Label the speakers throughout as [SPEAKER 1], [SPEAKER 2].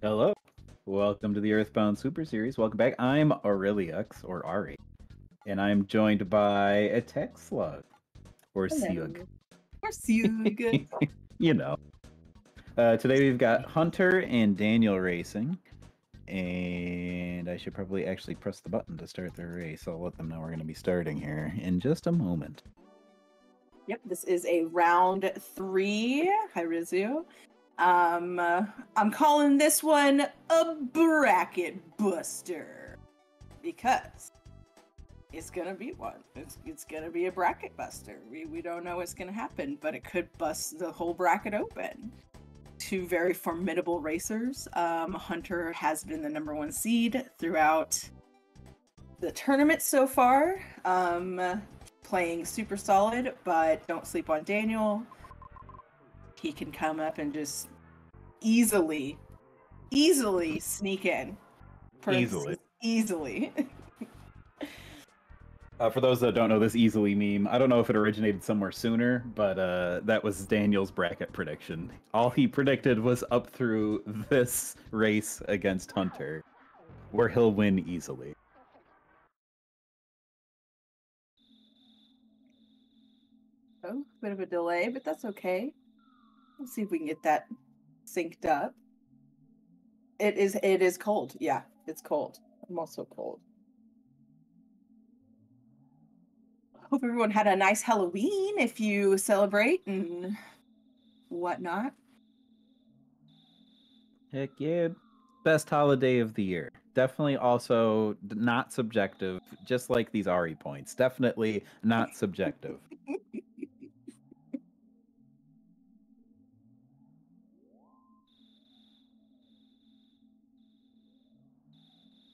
[SPEAKER 1] Hello. Welcome to the Earthbound Super Series. Welcome back. I'm Aureliux, or Ari, and I'm joined by a tech slug, or Siug.
[SPEAKER 2] Hello. Or Sug.
[SPEAKER 1] You know. Today we've got Hunter and Daniel racing, and I should probably actually press the button to start the race. I'll let them know we're going to be starting here in just a moment.
[SPEAKER 2] Yep, this is a round 3. Hi, Rizu. I'm calling this one a bracket buster because it's gonna be one. It's gonna be a bracket buster. We don't know what's gonna happen, but it could bust the whole bracket open. Two very formidable racers. Hunter has been the #1 seed throughout the tournament so far. Playing super solid, but don't sleep on Daniel. He can come up and just easily sneak in. Easily.
[SPEAKER 1] For those that don't know this easily meme, I don't know if it originated somewhere sooner, but that was Daniel's bracket prediction. All he predicted was up through this race against Hunter, where he'll win easily.
[SPEAKER 2] Oh, bit of a delay, but that's okay. Let's see if we can get that synced up. It is cold. Yeah, it's cold. I'm also cold. Hope everyone had a nice Halloween if you celebrate and whatnot.
[SPEAKER 1] Heck yeah. Best holiday of the year. Definitely also not subjective, just like these Ari points. Definitely not subjective.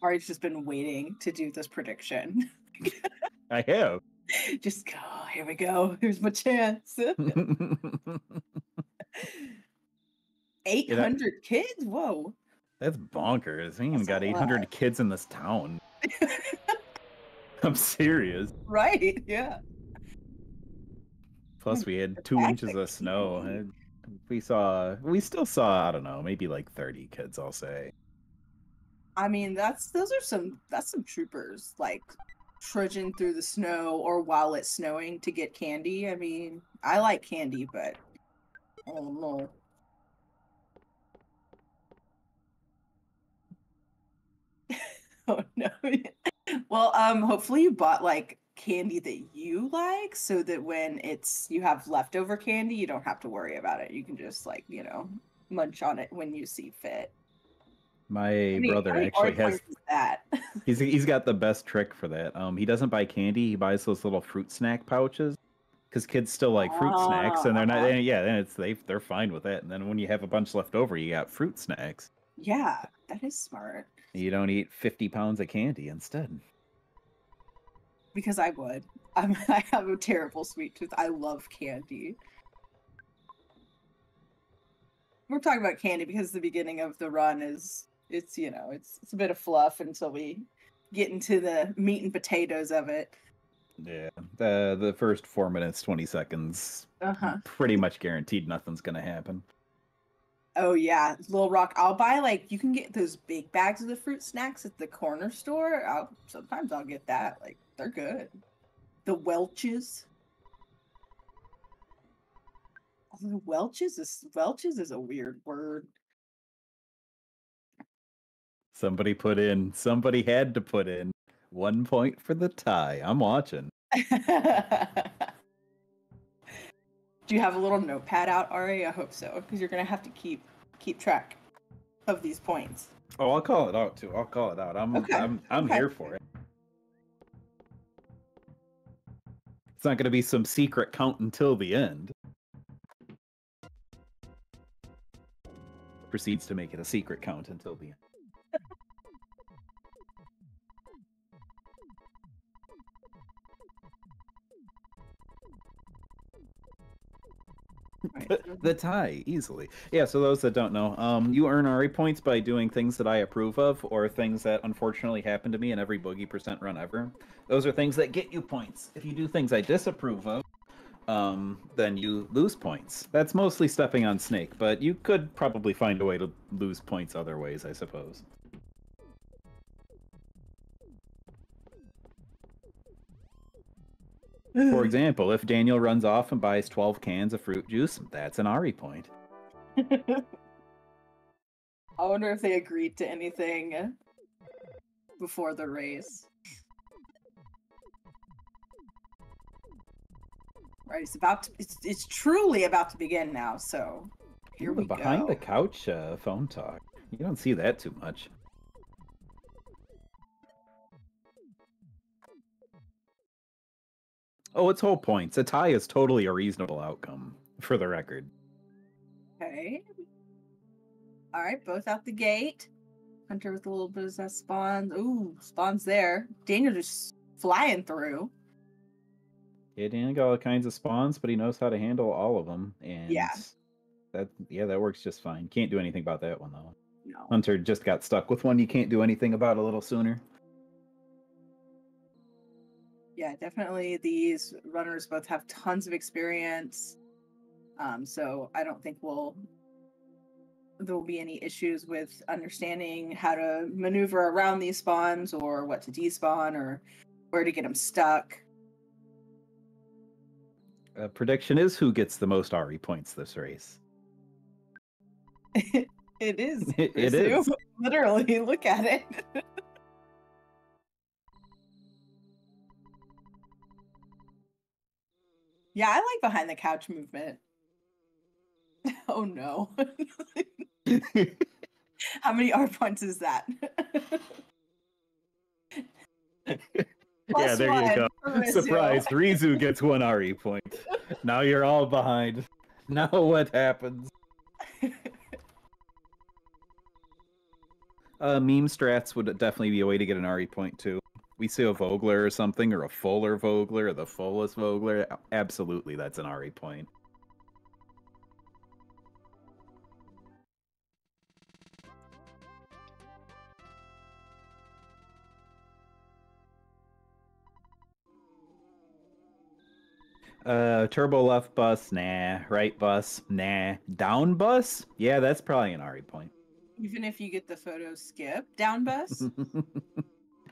[SPEAKER 2] Ari's just been waiting to do this prediction.
[SPEAKER 1] I have.
[SPEAKER 2] Just go. Here we go. Here's my chance. 800 kids? Whoa.
[SPEAKER 1] That's bonkers. We even
[SPEAKER 2] That's
[SPEAKER 1] got
[SPEAKER 2] a
[SPEAKER 1] 800
[SPEAKER 2] lot.
[SPEAKER 1] kids in this town. I'm serious.
[SPEAKER 2] Right, yeah.
[SPEAKER 1] Plus, we had 2
[SPEAKER 2] That's
[SPEAKER 1] inches
[SPEAKER 2] a
[SPEAKER 1] of snow.
[SPEAKER 2] key.
[SPEAKER 1] We still saw, I don't know, maybe like 30 kids, I'll say.
[SPEAKER 2] I mean, that's some troopers, like trudging through the snow or while it's snowing to get candy. I mean, I like candy, but oh no. Oh no. Well, hopefully you bought like candy that you like so that when you have leftover candy, you don't have to worry about it. You can just like, munch on it when you see fit.
[SPEAKER 1] My
[SPEAKER 2] How
[SPEAKER 1] brother
[SPEAKER 2] many
[SPEAKER 1] actually
[SPEAKER 2] art
[SPEAKER 1] has
[SPEAKER 2] points is that?
[SPEAKER 1] he's got the best trick for that. He doesn't buy candy, he buys those little fruit snack pouches. Because kids still like fruit snacks, and they're not.
[SPEAKER 2] Uh-huh.
[SPEAKER 1] Yeah, then they're fine with that. And then when you have a bunch left over, you got fruit snacks.
[SPEAKER 2] Yeah, that is smart.
[SPEAKER 1] You don't eat 50 pounds of candy instead.
[SPEAKER 2] Because I would. I have a terrible sweet tooth. I love candy. We're talking about candy because the beginning of the run it's a bit of fluff until we get into the meat and potatoes of it.
[SPEAKER 1] Yeah, the first 4 minutes 20 seconds, pretty much guaranteed nothing's gonna happen.
[SPEAKER 2] Oh yeah, Little Rock. I'll buy you can get those big bags of the fruit snacks at the corner store. Sometimes I'll get that. Like they're good. The Welch's. Welch's is a weird word.
[SPEAKER 1] Somebody had to put in 1 point for the tie. I'm watching.
[SPEAKER 2] Do you have a little notepad out, Ari? I hope so, because you're gonna have to keep track of these points.
[SPEAKER 1] Oh, I'll call it out too. I'll call it out. I'm
[SPEAKER 2] Okay.
[SPEAKER 1] here for it. It's not going to be some secret count until the end. Proceeds to make it a secret count until the end. The tie, easily. Yeah, so those that don't know, you earn RE points by doing things that I approve of, or things that unfortunately happen to me in every Boogey % run ever. Those are things that get you points. If you do things I disapprove of, then you lose points. That's mostly stepping on snake, but you could probably find a way to lose points other ways, I suppose. For example, if Daniel runs off and buys 12 cans of fruit juice, that's an Ari point.
[SPEAKER 2] I wonder if they agreed to anything before the race. Right, it's truly about to begin now, so here we go.
[SPEAKER 1] Behind the couch phone talk. You don't see that too much. Oh, it's whole points. A tie is totally a reasonable outcome, for the record.
[SPEAKER 2] Okay. Alright, both out the gate. Hunter with a little bit of that spawns. Ooh, spawns there. Daniel just flying through.
[SPEAKER 1] Yeah, Daniel got all kinds of spawns, but he knows how to handle all of them. And
[SPEAKER 2] yeah,
[SPEAKER 1] that works just fine. Can't do anything about that one, though.
[SPEAKER 2] No.
[SPEAKER 1] Hunter just got stuck with one you can't do anything about a little sooner.
[SPEAKER 2] Yeah, definitely these runners both have tons of experience. So I don't think there will be any issues with understanding how to maneuver around these spawns or what to despawn or where to get them stuck.
[SPEAKER 1] Prediction is who gets the most Ari points this race.
[SPEAKER 2] It is.
[SPEAKER 1] It is.
[SPEAKER 2] Literally, look at it. Yeah, I like behind the couch movement. Oh no. How many R points is that?
[SPEAKER 1] Yeah, there you go. Surprise, Rizu gets 1 Ari point. Now you're all behind. Now what happens? Meme strats would definitely be a way to get an Ari point too. We see a Vogler or something, or a Fuller Vogler, or the fullest Vogler. Absolutely, that's an Ari point. Turbo left bus, nah. Right bus, nah. Down bus? Yeah, that's probably an Ari point.
[SPEAKER 2] Even if you get the photo skip, down bus?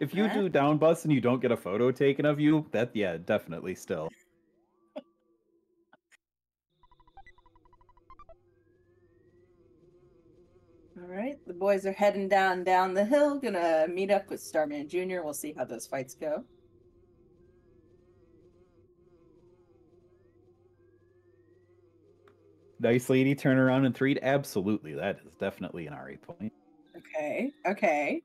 [SPEAKER 1] If you do down bus and you don't get a photo taken of you, yeah, definitely still.
[SPEAKER 2] Alright, the boys are heading down the hill, gonna meet up with Starman Jr. We'll see how those fights go.
[SPEAKER 1] Nice lady turn around and 3'd. Absolutely, that is definitely an Ari point.
[SPEAKER 2] Okay, okay.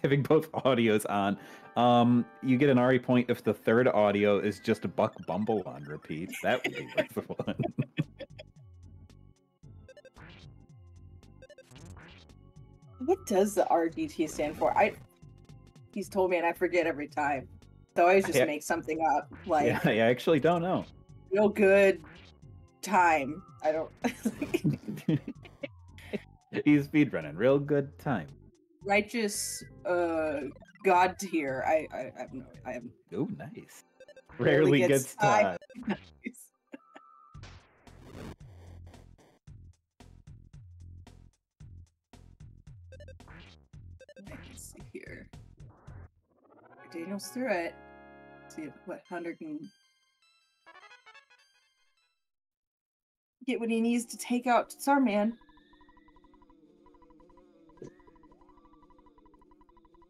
[SPEAKER 1] Having both audios on, you get an Ari point if the third audio is just Buck Bumble on repeat. That would be worth one.
[SPEAKER 2] What does the RGT stand for? He's told me and I forget every time. So I always just make something up. Like,
[SPEAKER 1] yeah, I actually don't know.
[SPEAKER 2] Real good time. I don't.
[SPEAKER 1] He's speedrunning. Real good time.
[SPEAKER 2] Righteous God tier. I have no. I have.
[SPEAKER 1] Oh, nice. Rarely gets time.
[SPEAKER 2] Nice. Let's see here. Daniel's through it. Let's see what Hunter can get what he needs to take out Starman.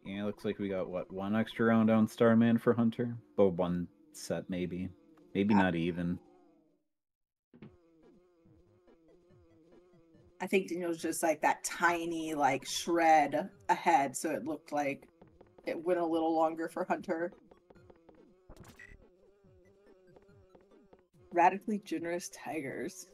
[SPEAKER 1] Yeah, looks like we got, what, 1 extra round on Starman for Hunter? Oh, 1 set, maybe. Maybe not even.
[SPEAKER 2] I think Daniel's just like that tiny, like, shred ahead, so it looked like it went a little longer for Hunter. Radically generous tigers.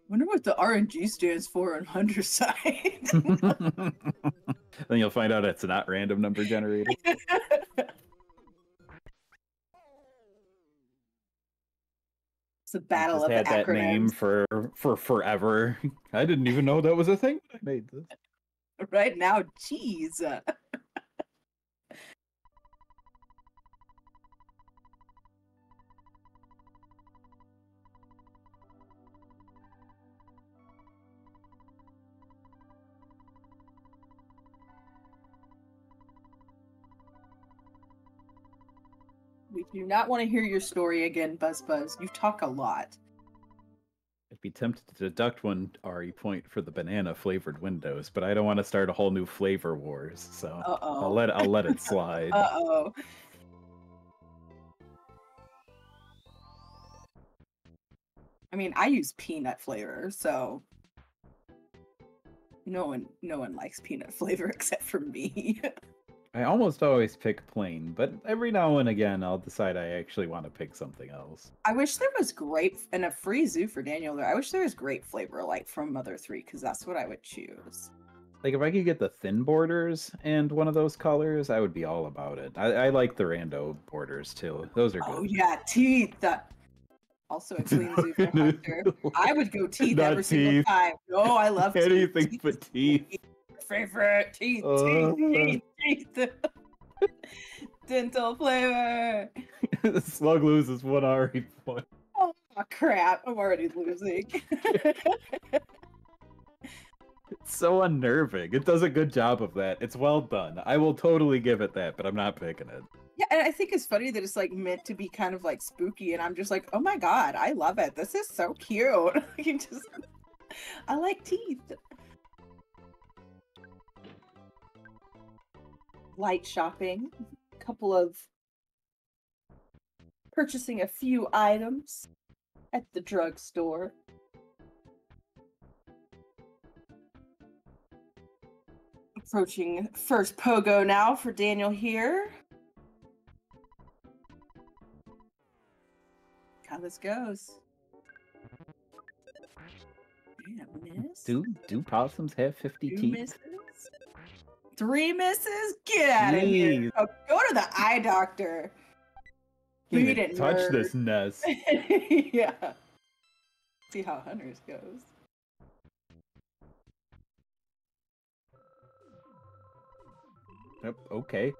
[SPEAKER 2] Wonder what the RNG stands for on Hunter's side.
[SPEAKER 1] Then you'll find out it's not random number generated.
[SPEAKER 2] It's the battle
[SPEAKER 1] Just
[SPEAKER 2] of the
[SPEAKER 1] had that name
[SPEAKER 2] acronyms.
[SPEAKER 1] for forever. I didn't even know that was a thing when I made this.
[SPEAKER 2] Right now, cheese. We do not want to hear your story again, Buzz Buzz. You talk a lot.
[SPEAKER 1] I'd be tempted to deduct one RE point for the banana flavored windows, but I don't want to start a whole new flavor wars, so
[SPEAKER 2] Uh-oh.
[SPEAKER 1] I'll let it slide.
[SPEAKER 2] Uh-oh. I mean, I use peanut flavor, so no one likes peanut flavor except for me.
[SPEAKER 1] I almost always pick plain, but every now and again I'll decide I actually want to pick something else.
[SPEAKER 2] I wish there was grape and a free zoo for Daniel there. I wish there was grape flavor like from Mother 3, because that's what I would choose.
[SPEAKER 1] Like if I could get the thin borders and one of those colors, I would be all about it. I like the rando borders too. Those are good.
[SPEAKER 2] Oh yeah, teeth. Also a clean zoo for Hunter. I would go teeth
[SPEAKER 1] Not
[SPEAKER 2] every single time. No, I love teeth.
[SPEAKER 1] anything but teeth.
[SPEAKER 2] Favorite teeth, teeth. Dental flavor.
[SPEAKER 1] Slug loses one RE point.
[SPEAKER 2] Oh crap! I'm already losing.
[SPEAKER 1] It's so unnerving. It does a good job of that. It's well done. I will totally give it that, but I'm not picking it.
[SPEAKER 2] Yeah, and I think it's funny that it's like meant to be kind of like spooky, and I'm just like, oh my god, I love it. This is so cute. I like teeth. Light shopping, purchasing a few items at the drugstore. Approaching first pogo now for Daniel here. How this goes. Damn, miss.
[SPEAKER 1] Do possums have 50
[SPEAKER 2] Two
[SPEAKER 1] teeth?
[SPEAKER 2] misses? 3 misses? Get out of here. Oh, go to the eye doctor.
[SPEAKER 1] Can't
[SPEAKER 2] Read
[SPEAKER 1] even
[SPEAKER 2] it,
[SPEAKER 1] touch
[SPEAKER 2] nerd.
[SPEAKER 1] this nest.
[SPEAKER 2] Yeah. See how Hunter's goes.
[SPEAKER 1] Yep, okay.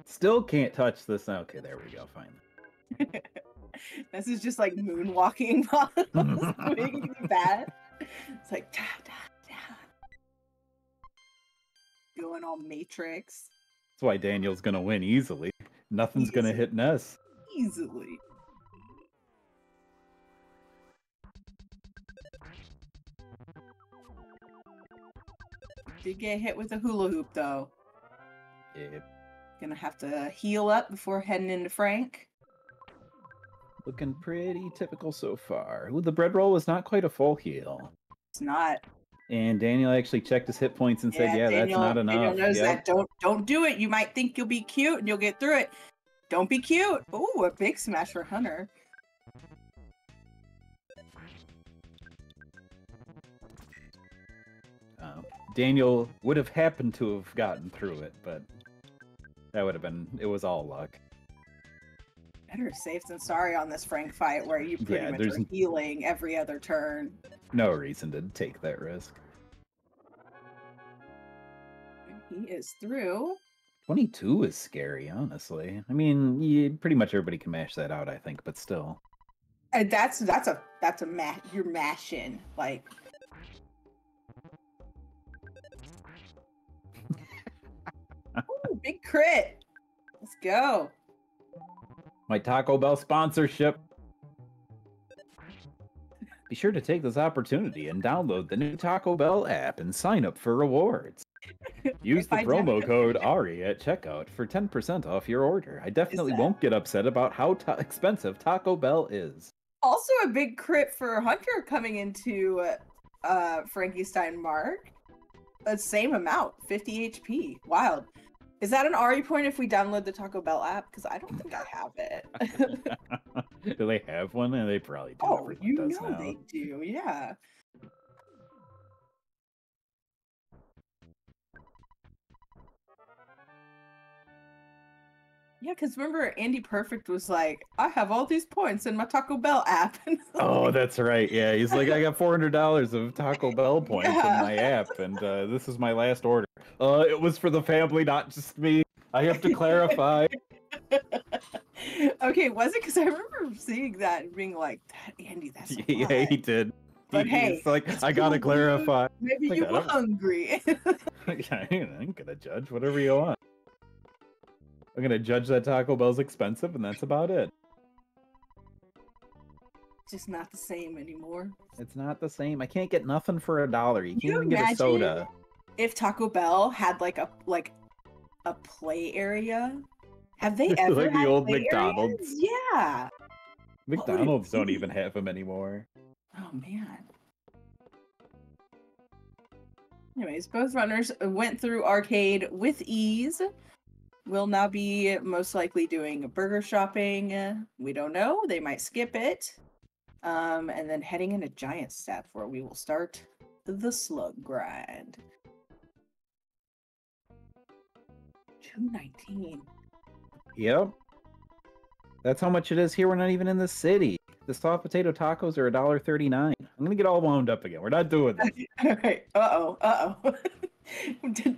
[SPEAKER 1] Still can't touch this. Okay, there we go. Fine.
[SPEAKER 2] This is just like moonwalking while swinging the bat. It's like da da da. Going all Matrix.
[SPEAKER 1] That's why Daniel's gonna win easily. Nothing's gonna hit Ness.
[SPEAKER 2] Easily. Did get hit with a hula hoop though.
[SPEAKER 1] Yep.
[SPEAKER 2] Gonna have to heal up before heading into Frank.
[SPEAKER 1] Looking pretty typical so far. Ooh, the bread roll was not quite a full heal.
[SPEAKER 2] It's not.
[SPEAKER 1] And Daniel actually checked his hit points and said, yeah,
[SPEAKER 2] Daniel,
[SPEAKER 1] that's not enough.
[SPEAKER 2] Daniel knows that. Don't do it. You might think you'll be cute and you'll get through it. Don't be cute. Ooh, a big smash for Hunter.
[SPEAKER 1] Daniel would have happened to have gotten through it, but that would have been, it was all luck.
[SPEAKER 2] Better safe than sorry on this Frank fight where you pretty much are healing every other turn.
[SPEAKER 1] No reason to take that risk.
[SPEAKER 2] He is through.
[SPEAKER 1] 22 is scary, honestly. I mean, pretty much everybody can mash that out, I think, but still.
[SPEAKER 2] And that's a mash. You're mashing like. Ooh, big crit. Let's go.
[SPEAKER 1] My Taco Bell sponsorship. Be sure to take this opportunity and download the new Taco Bell app and sign up for rewards. Use the promo code ARI at checkout for 10% off your order. I definitely won't get upset about how expensive Taco Bell is.
[SPEAKER 2] Also a big crit for Hunter coming into Frankenstein Mark. The same amount, 50 HP. Wild. Is that an RE point if we download the Taco Bell app? Because I don't think I have it.
[SPEAKER 1] Do they have one? And they probably do.
[SPEAKER 2] Oh, you know now. They do, yeah. Yeah, because remember Andy Perfect was like, I have all these points in my Taco Bell app. And
[SPEAKER 1] Oh, that's right. Yeah, he's like, I got $400 of Taco Bell points in
[SPEAKER 2] yeah.
[SPEAKER 1] my app, and this is my last order. It was for the family, not just me. I have to clarify.
[SPEAKER 2] Okay, was it? Because I remember seeing that and being like, that Andy, that's a
[SPEAKER 1] Yeah,
[SPEAKER 2] lot.
[SPEAKER 1] he did.
[SPEAKER 2] But
[SPEAKER 1] He's
[SPEAKER 2] hey,
[SPEAKER 1] like,
[SPEAKER 2] it's
[SPEAKER 1] I gotta
[SPEAKER 2] cool, dude.
[SPEAKER 1] clarify.
[SPEAKER 2] Maybe
[SPEAKER 1] Like,
[SPEAKER 2] you
[SPEAKER 1] I
[SPEAKER 2] were
[SPEAKER 1] don't.
[SPEAKER 2] hungry.
[SPEAKER 1] I ain't gonna judge whatever you want. I'm gonna judge that Taco Bell's expensive, and that's about it.
[SPEAKER 2] Just not the same anymore.
[SPEAKER 1] It's not the same. I can't get nothing for $1. You
[SPEAKER 2] Can
[SPEAKER 1] can't
[SPEAKER 2] you
[SPEAKER 1] even get a soda.
[SPEAKER 2] if Taco Bell had like a play area? Have they ever
[SPEAKER 1] Like the
[SPEAKER 2] had
[SPEAKER 1] old
[SPEAKER 2] play
[SPEAKER 1] McDonald's.
[SPEAKER 2] areas? Yeah. What would it
[SPEAKER 1] McDonald's don't
[SPEAKER 2] be?
[SPEAKER 1] even have them anymore.
[SPEAKER 2] Oh man. Anyways, both runners went through arcade with ease. Will now be most likely doing burger shopping. We don't know. They might skip it. And then heading into Giant Step where we will start the slug grind. 219.
[SPEAKER 1] Yep. That's how much it is here. We're not even in the city. The soft potato tacos are $1.39. I'm gonna get all wound up again. We're not doing this.
[SPEAKER 2] Okay. Uh-oh.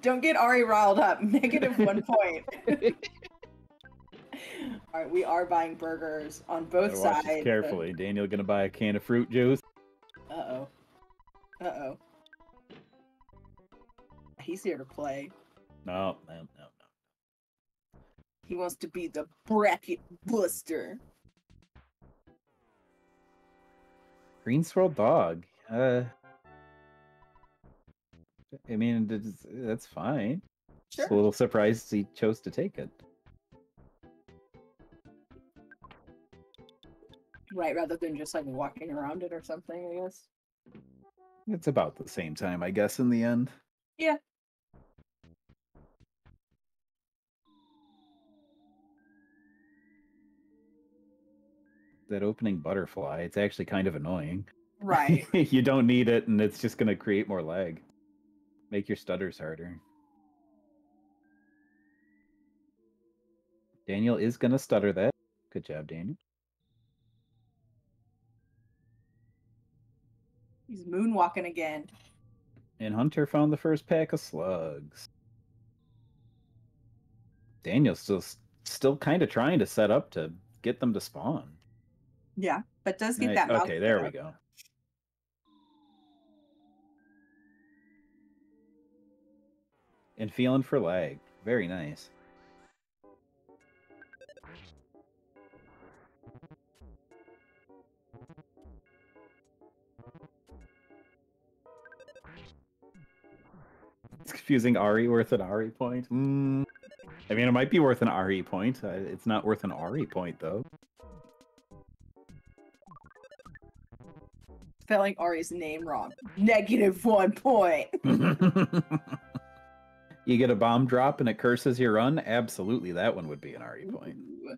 [SPEAKER 2] Don't get Ari riled up. -1 point. All right, we are buying burgers on both
[SPEAKER 1] Gotta watch
[SPEAKER 2] sides.
[SPEAKER 1] this carefully. Daniel gonna buy a can of fruit juice.
[SPEAKER 2] Uh-oh. He's here to play.
[SPEAKER 1] No.
[SPEAKER 2] He wants to be the bracket buster.
[SPEAKER 1] Green swirl dog. I mean, that's fine.
[SPEAKER 2] Sure.
[SPEAKER 1] Just a little surprised he chose to take it.
[SPEAKER 2] Right, rather than just like walking around it or something, I guess.
[SPEAKER 1] It's about the same time, I guess, in the end.
[SPEAKER 2] Yeah.
[SPEAKER 1] That opening butterfly, it's actually kind of annoying.
[SPEAKER 2] Right.
[SPEAKER 1] You don't need it, and it's just gonna create more lag. Make your stutters harder. Daniel is gonna stutter that. Good job, Daniel.
[SPEAKER 2] He's moonwalking again.
[SPEAKER 1] And Hunter found the first pack of slugs. Daniel's still kind of trying to set up to get them to spawn.
[SPEAKER 2] Yeah, but does get that.
[SPEAKER 1] Okay, there we go. And feeling for lag. Very nice. It's confusing. Ari worth an Ari point? I mean, it might be worth an Ari point. It's not worth an Ari point, though.
[SPEAKER 2] Spelling Ari's name wrong. -1 point.
[SPEAKER 1] You get a bomb drop and it curses your run? Absolutely, that one would be an Ari point.
[SPEAKER 2] Ooh.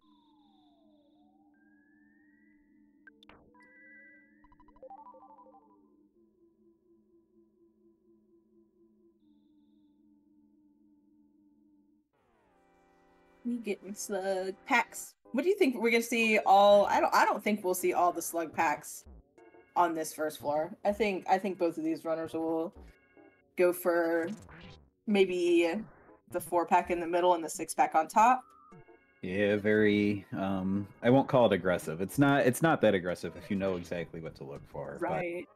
[SPEAKER 2] We getting slug packs. What do you think we're gonna see all? I don't think we'll see all the slug packs on this first floor. I think both of these runners will go for maybe the 4-pack in the middle and the 6-pack on top.
[SPEAKER 1] Yeah, very. I won't call it aggressive. It's not that aggressive if you know exactly what to look for.
[SPEAKER 2] Right.
[SPEAKER 1] But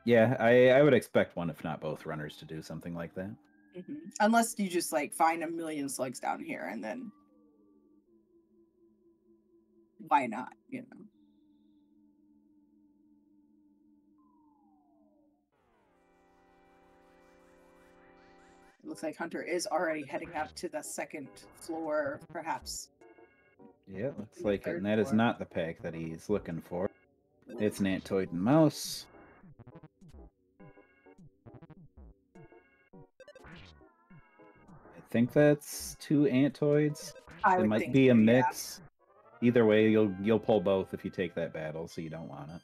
[SPEAKER 1] yeah, I would expect one, if not both, runners to do something like that.
[SPEAKER 2] Mm-hmm. Unless you just like find a million slugs down here, and then why not? You know. It looks like Hunter is already heading up to the 2nd floor, perhaps.
[SPEAKER 1] Yeah, it looks like it. And that is not the pack that he's looking for. It's an Antoid and Mouse. I think that's 2 Antoids. It might be a mix. Yeah. Either way, you'll pull both if you take that battle, so you don't want it.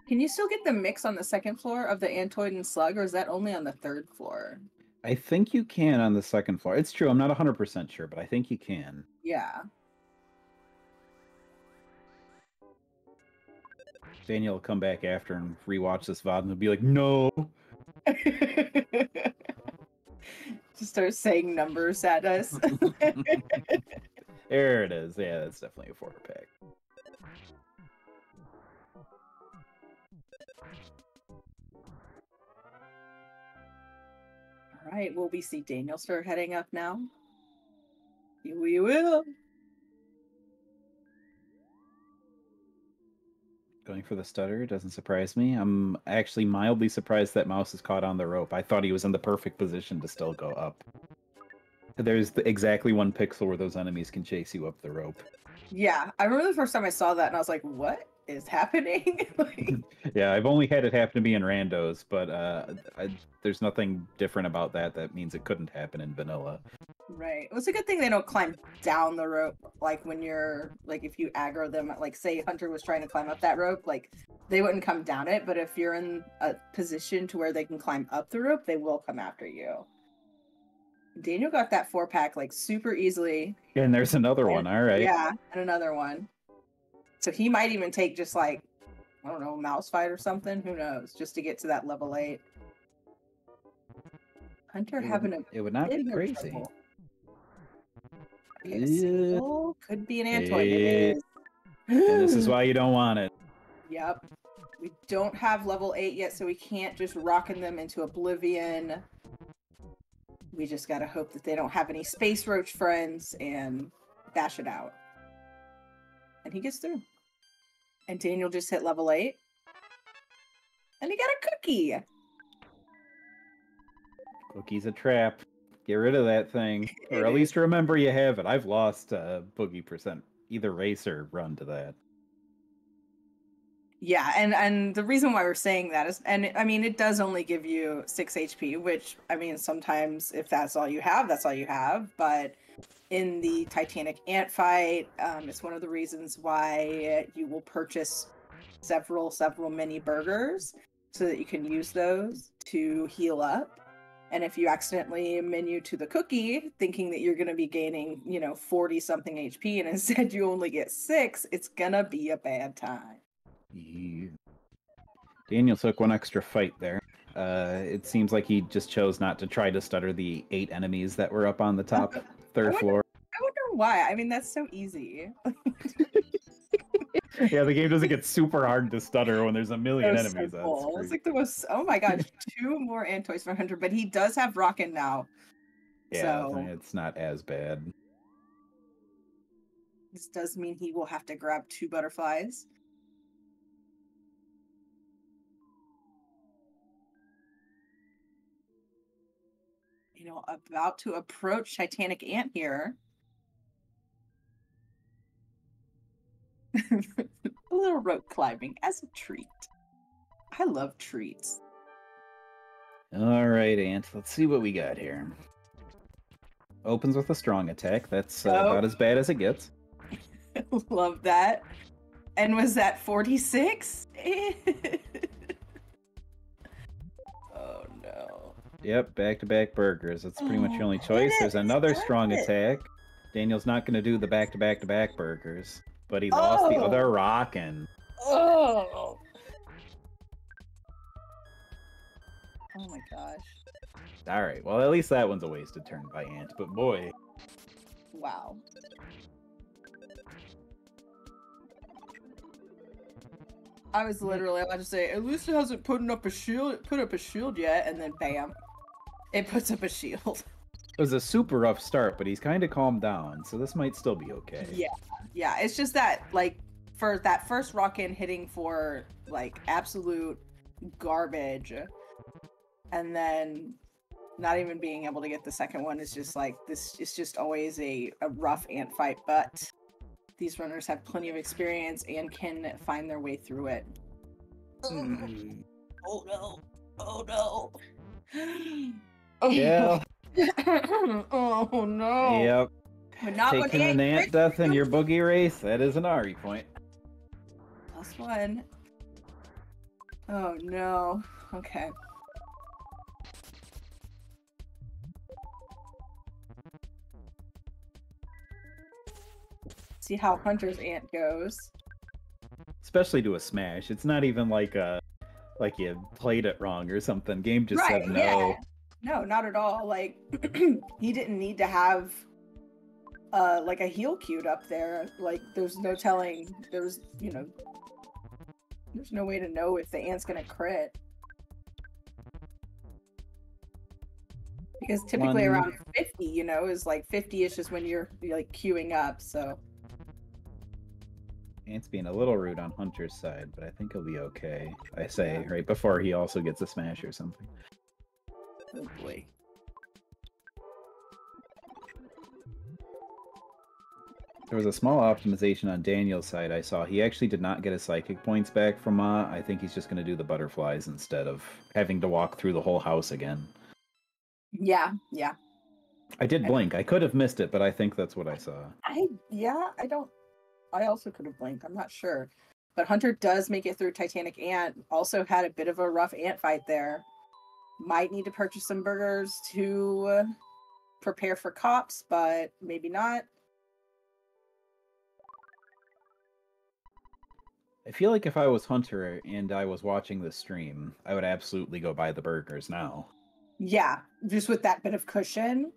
[SPEAKER 2] Can you still get the mix on the second floor of the Antoid and Slug, or is that only on the third floor?
[SPEAKER 1] I think you can on the second floor. It's true. I'm not 100% sure, but I think you can.
[SPEAKER 2] Yeah.
[SPEAKER 1] Daniel will come back after and rewatch this VOD and he'll be like, no.
[SPEAKER 2] Just start saying numbers at us.
[SPEAKER 1] There it is. Yeah, that's definitely a 4-pack.
[SPEAKER 2] All right, will we see Daniel start heading up now? We will.
[SPEAKER 1] Going for the stutter doesn't surprise me. I'm actually mildly surprised that Mouse is caught on the rope. I thought he was in the perfect position to still go up. There's exactly 1 pixel where those enemies can chase you up the rope.
[SPEAKER 2] Yeah, I remember the first time I saw that and I was like, what is happening? Like...
[SPEAKER 1] Yeah, I've only had it happen to me in randos, but there's nothing different about that that means it couldn't happen in vanilla.
[SPEAKER 2] Right. Well, it's a good thing they don't climb down the rope, like when you're, like if you aggro them, like say Hunter was trying to climb up that rope, like they wouldn't come down it, but if you're in a position to where they can climb up the rope, they will come after you. Daniel got that 4-pack like super easily.
[SPEAKER 1] And there's another one, all right.
[SPEAKER 2] Yeah, and another one. So he might even take just like, I don't know, a mouse fight or something, who knows, just to get to that level 8. Hunter
[SPEAKER 1] It would not be crazy.
[SPEAKER 2] Could be an Antoid. It is.
[SPEAKER 1] And this is why you don't want it.
[SPEAKER 2] Yep. We don't have level 8 yet, so we can't just rockin' them into oblivion. We just gotta hope that they don't have any space roach friends and bash it out. And he gets through. And Daniel just hit level 8. And he got a cookie!
[SPEAKER 1] Cookie's a trap. Get rid of that thing. Or at least remember you have it. I've lost Boogey percent either race or run to that.
[SPEAKER 2] Yeah, and the reason why we're saying that is, and I mean, it does only give you 6 HP, which, I mean, sometimes if that's all you have, that's all you have. But in the Titanic Ant fight, it's one of the reasons why you will purchase several mini burgers so that you can use those to heal up. And if you accidentally menu to the cookie, thinking that you're going to be gaining, 40-something HP, and instead you only get 6, it's going to be a bad time.
[SPEAKER 1] Yeah. Daniel took 1 extra fight there. It seems like he just chose not to try to stutter the 8 enemies that were up on the top third floor.
[SPEAKER 2] I wonder why. I mean, that's so easy.
[SPEAKER 1] Yeah, the game doesn't get super hard to stutter when there's a million enemies.
[SPEAKER 2] So cool. It's like the most. Oh my gosh, 2 more Antoids for Hunter, but he does have Rockin' now.
[SPEAKER 1] Yeah,
[SPEAKER 2] so
[SPEAKER 1] it's not as bad.
[SPEAKER 2] This does mean he will have to grab 2 butterflies. About to approach Titanic Ant here. A little rope climbing as a treat. I love treats.
[SPEAKER 1] All right, Ant. Let's see what we got here. Opens with a strong attack. That's about as bad as it gets.
[SPEAKER 2] Love that. And was that 46? Oh no.
[SPEAKER 1] Yep, back-to-back burgers. That's pretty much your only choice. There's another strong attack. Daniel's not going to do the back-to-back-to-back burgers, but he lost the other rockin'.
[SPEAKER 2] Oh my gosh.
[SPEAKER 1] All right, well, at least that one's a wasted turn by Ant, but boy.
[SPEAKER 2] Wow. I was literally about to say, at least it hasn't put up a shield yet, and then bam, it puts up a shield.
[SPEAKER 1] It was a super rough start, but he's kind of calmed down, so this might still be okay.
[SPEAKER 2] Yeah, it's just that, like, for that first rock-in hitting for, like, absolute garbage, and then not even being able to get the second one is just, like, this is just always a rough ant fight, but these runners have plenty of experience and can find their way through it.
[SPEAKER 1] Mm.
[SPEAKER 2] Oh no! Oh no!
[SPEAKER 1] Yeah.
[SPEAKER 2] Oh no!
[SPEAKER 1] Yep.
[SPEAKER 2] But not
[SPEAKER 1] taking an ant death in your boogie race, that is an RE point.
[SPEAKER 2] +1. Oh no. Okay. See how Hunter's ant goes.
[SPEAKER 1] Especially to a smash. It's not even like you played it wrong or something. Game just
[SPEAKER 2] Right,
[SPEAKER 1] said no.
[SPEAKER 2] yeah. No, not at all. Like he didn't need to have like a heal queued up there. Like there's no telling, there's no way to know if the ant's gonna crit. Because typically around 50, is like 50-ish is when you're like queuing up, so.
[SPEAKER 1] Ant's being a little rude on Hunter's side, but I think he'll be okay. I say, right before he also gets a smash or something.
[SPEAKER 2] Oh boy.
[SPEAKER 1] There was a small optimization on Daniel's side I saw. He actually did not get his psychic points back from Ma. I think he's just going to do the butterflies instead of having to walk through the whole house again.
[SPEAKER 2] Yeah.
[SPEAKER 1] I did blink. I could have missed it, but I think that's what I saw.
[SPEAKER 2] I also could have blinked. I'm not sure. But Hunter does make it through Titanic Ant. Also had a bit of a rough ant fight there. Might need to purchase some burgers to prepare for cops, but maybe not.
[SPEAKER 1] I feel like if I was Hunter and I was watching the stream, I would absolutely go buy the burgers now.
[SPEAKER 2] Yeah, just with that bit of cushion.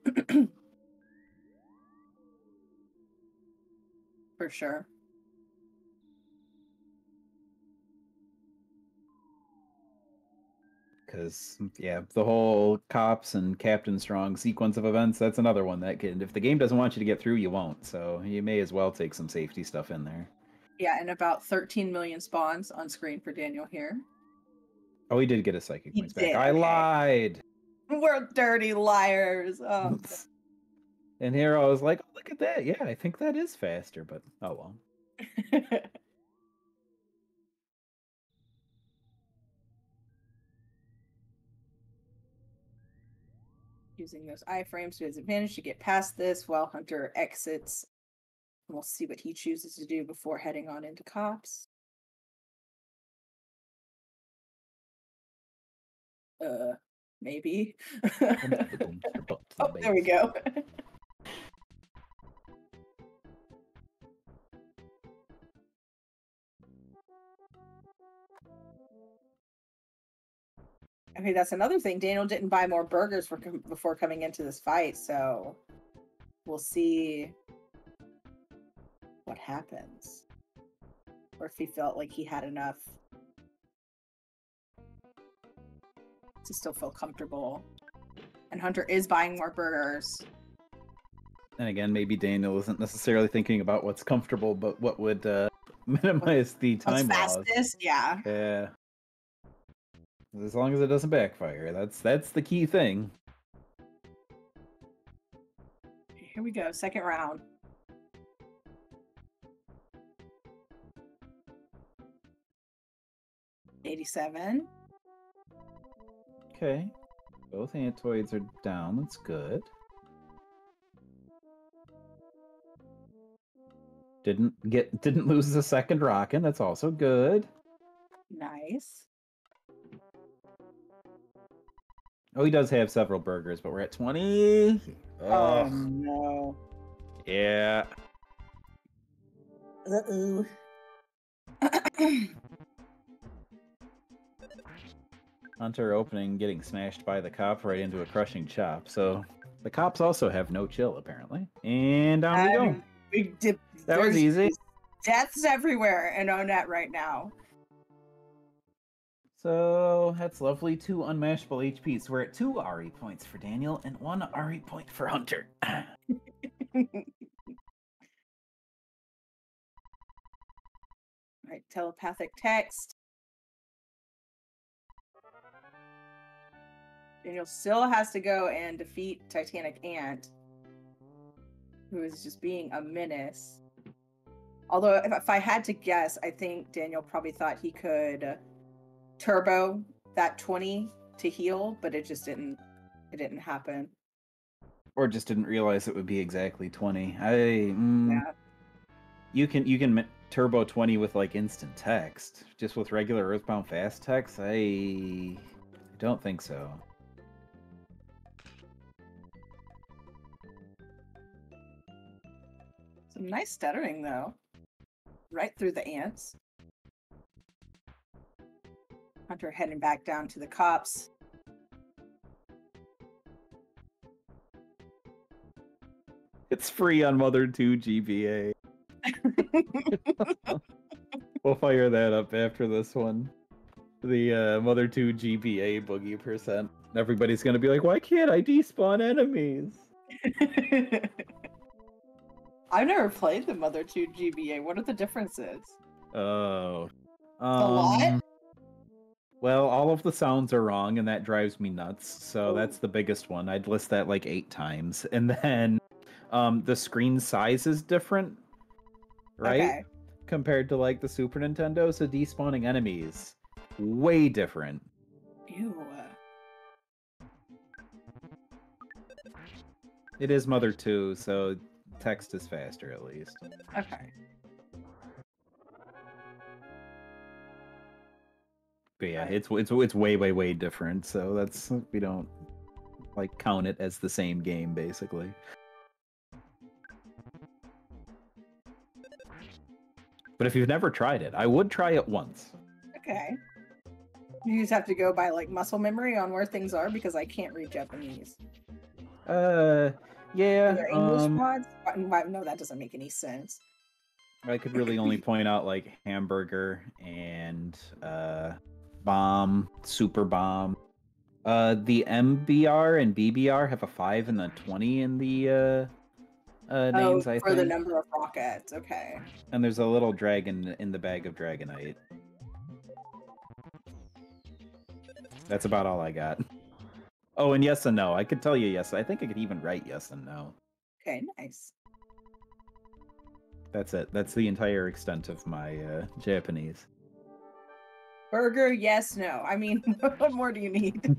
[SPEAKER 2] For sure.
[SPEAKER 1] Because, yeah, the whole cops and Captain Strong sequence of events, that's another one that can, if the game doesn't want you to get through, you won't. So you may as well take some safety stuff in there.
[SPEAKER 2] Yeah, and about 13 million spawns on screen for Daniel here.
[SPEAKER 1] Oh, he did get his psychic points back.
[SPEAKER 2] Did,
[SPEAKER 1] I
[SPEAKER 2] okay.
[SPEAKER 1] lied!
[SPEAKER 2] We're dirty liars. Oh.
[SPEAKER 1] And here I was like, oh, look at that. Yeah, I think that is faster, but oh well.
[SPEAKER 2] Using those iframes to his advantage to get past this while Hunter exits. And we'll see what he chooses to do before heading on into cops. Maybe. Oh, there we go. Okay, that's another thing. Daniel didn't buy more burgers before coming into this fight, so we'll see what happens. Or if he felt like he had enough to still feel comfortable. And Hunter is buying more burgers.
[SPEAKER 1] And again, maybe Daniel isn't necessarily thinking about what's comfortable, but what would minimize the time loss.
[SPEAKER 2] Fastest, yeah.
[SPEAKER 1] Yeah. As long as it doesn't backfire, that's the key thing.
[SPEAKER 2] Here we go, second round. $87.
[SPEAKER 1] Okay. Both antoids are down. That's good. Didn't lose the second rockin'. That's also good.
[SPEAKER 2] Nice.
[SPEAKER 1] Oh, he does have several burgers, but we're at 20.
[SPEAKER 2] Oh no.
[SPEAKER 1] Yeah.
[SPEAKER 2] Uh-oh.
[SPEAKER 1] Hunter opening, getting smashed by the cop right into a crushing chop. So the cops also have no chill, apparently. And down we go. That was easy.
[SPEAKER 2] Deaths everywhere in ONET right now.
[SPEAKER 1] So that's lovely. 2 unmatchable HP. So we're at 2 RE points for Daniel and 1 RE point for Hunter.
[SPEAKER 2] Right, telepathic text. Daniel still has to go and defeat Titanic Ant, who is just being a menace. Although, if I had to guess, I think Daniel probably thought he could turbo that 20 to heal, but it just didn't. It didn't happen.
[SPEAKER 1] Or just didn't realize it would be exactly 20. Yeah. You can Turbo 20 with like instant text. Just with regular Earthbound fast text, I don't think so.
[SPEAKER 2] Some nice stuttering though. Right through the ants. Hunter heading back down to the cops.
[SPEAKER 1] It's free on Mother 2 GBA. We'll fire that up after this one. The Mother 2 GBA boogie percent. Everybody's gonna be like, why can't I despawn enemies?
[SPEAKER 2] I've never played the Mother 2 GBA. What are the differences?
[SPEAKER 1] Oh.
[SPEAKER 2] A lot?
[SPEAKER 1] Well, all of the sounds are wrong, and that drives me nuts. So that's the biggest one. I'd list that like 8 times. And then the screen size is different, right?
[SPEAKER 2] Okay.
[SPEAKER 1] Compared to like the Super Nintendo. So despawning enemies, way different.
[SPEAKER 2] Ew.
[SPEAKER 1] It is Mother 2, so text is faster at least.
[SPEAKER 2] Okay.
[SPEAKER 1] But yeah,
[SPEAKER 2] Right.
[SPEAKER 1] it's way different. So that's, we don't like count it as the same game basically. But if you've never tried it, I would try it once.
[SPEAKER 2] Okay. You just have to go by like muscle memory on where things are because I can't read Japanese.
[SPEAKER 1] Yeah.
[SPEAKER 2] Are there English mods? No, that doesn't make any sense.
[SPEAKER 1] I could really only point out like hamburger and bomb, super bomb. The MBR and BBR have a 5 and a 20 in the names, I
[SPEAKER 2] for
[SPEAKER 1] think.
[SPEAKER 2] the number of rockets. Okay.
[SPEAKER 1] And there's a little dragon in the bag of Dragonite. That's about all I got. Oh, and yes and no. I could tell you yes. I think I could even write yes and no.
[SPEAKER 2] Okay, nice.
[SPEAKER 1] That's it. That's the entire extent of my Japanese.
[SPEAKER 2] Burger, yes, no. I mean, what more do you need?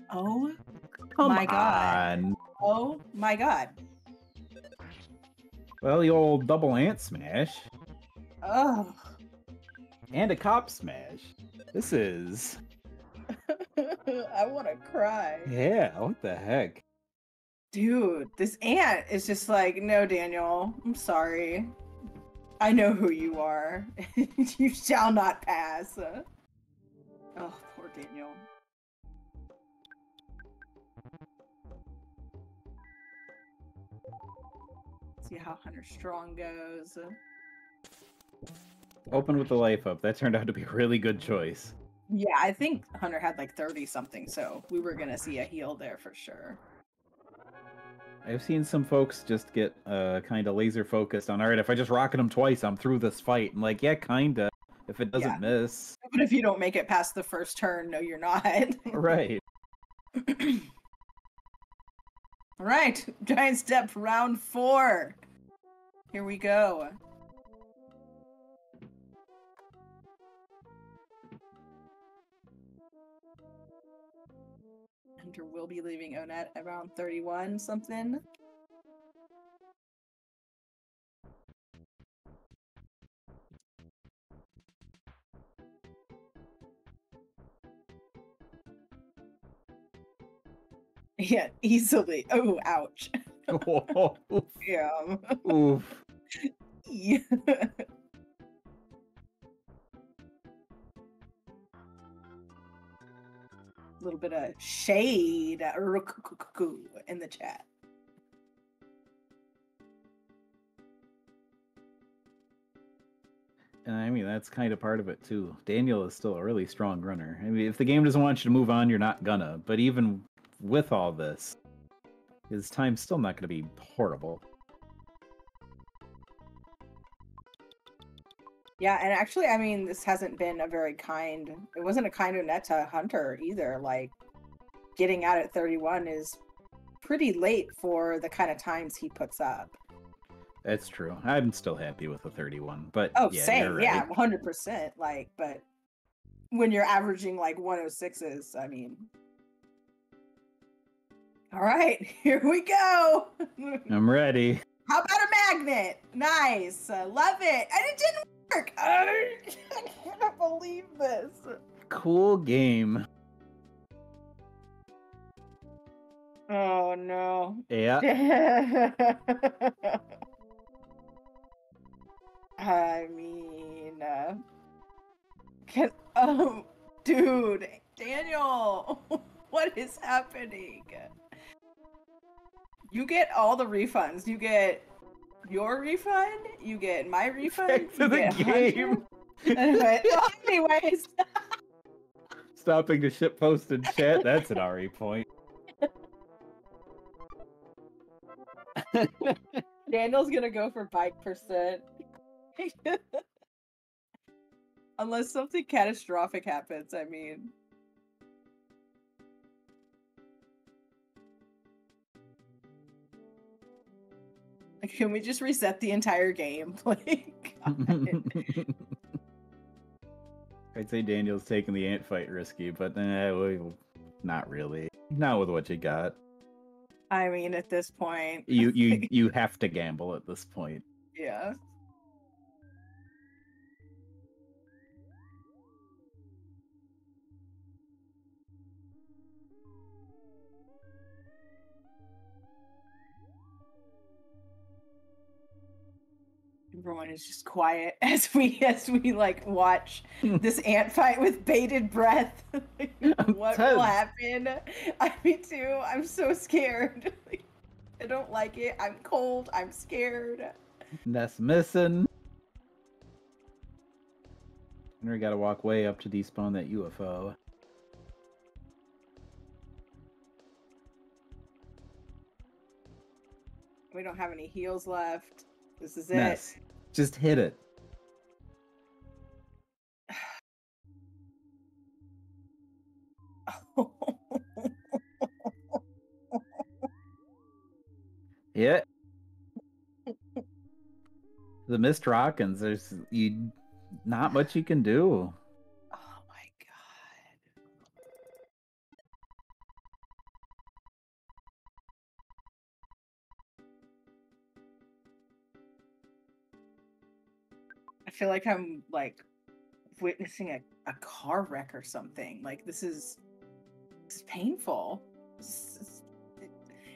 [SPEAKER 2] Oh my god. Oh my god.
[SPEAKER 1] Well, the old double ant smash.
[SPEAKER 2] Oh.
[SPEAKER 1] And a cop smash. This is...
[SPEAKER 2] I want to cry.
[SPEAKER 1] Yeah, what the heck?
[SPEAKER 2] Dude, this ant is just like, no, Daniel, I'm sorry. I know who you are. You shall not pass. Oh, poor Daniel. See how Hunter Strong goes.
[SPEAKER 1] Open with the life up. That turned out to be a really good choice.
[SPEAKER 2] Yeah, I think Hunter had like 30 something, so we were gonna see a heal there for sure.
[SPEAKER 1] I've seen some folks just get kind of laser focused on, all right, if I just rocket him twice, I'm through this fight. I'm like, yeah, kinda. If it doesn't miss.
[SPEAKER 2] But if you don't make it past the first turn, no, you're not.
[SPEAKER 1] Right.
[SPEAKER 2] All right, Giant Step round 4. Here we go. Hunter will be leaving Onet around 31 something. Yeah, easily. Oh, ouch. Yeah.
[SPEAKER 1] Oof.
[SPEAKER 2] Yeah. A little bit of shade in the chat.
[SPEAKER 1] And I mean, that's kind of part of it too. Daniel is still a really strong runner. I mean, if the game doesn't want you to move on, you're not gonna. But even with all this, his time's still not gonna be horrible.
[SPEAKER 2] Yeah, and actually, I mean, this hasn't been a very kind... It wasn't a kind of net to Hunter either. Like, getting out at 31 is pretty late for the kind of times he puts up.
[SPEAKER 1] That's true. I'm still happy with the 31, but
[SPEAKER 2] oh,
[SPEAKER 1] yeah,
[SPEAKER 2] same,
[SPEAKER 1] you're right.
[SPEAKER 2] Yeah, 100%. Like, but when you're averaging like 106s, I mean, All right, here we go.
[SPEAKER 1] I'm ready.
[SPEAKER 2] How about a magnet? Nice. Love it. And it didn't work. I can't believe this.
[SPEAKER 1] Cool game.
[SPEAKER 2] Oh, no.
[SPEAKER 1] Yeah.
[SPEAKER 2] I mean, dude, Daniel, what is happening? You get all the refunds. You get your refund. You get my refund.
[SPEAKER 1] Back to the game.
[SPEAKER 2] Anyways.
[SPEAKER 1] Stopping to ship post and chat. That's an RE point.
[SPEAKER 2] Daniel's gonna go for bike percent. Unless something catastrophic happens, I mean. Can we just reset the entire game? Like,
[SPEAKER 1] I'd say Daniel's taking the ant fight risky, but not really. Not with what you got.
[SPEAKER 2] I mean, at this point,
[SPEAKER 1] you have to gamble at this point.
[SPEAKER 2] yeah. Everyone is just quiet as we like watch this ant fight with bated breath. What will happen? Me too. I'm so scared. I don't like it. I'm cold. I'm scared.
[SPEAKER 1] Nest missing. We gotta walk way up to despawn that UFO.
[SPEAKER 2] We don't have any heals left. This is
[SPEAKER 1] Ness. Just hit it. Yeah. The missed rockins, there's not much you can do.
[SPEAKER 2] Oh my god. I feel like I'm like witnessing a car wreck or something. Like this is painful.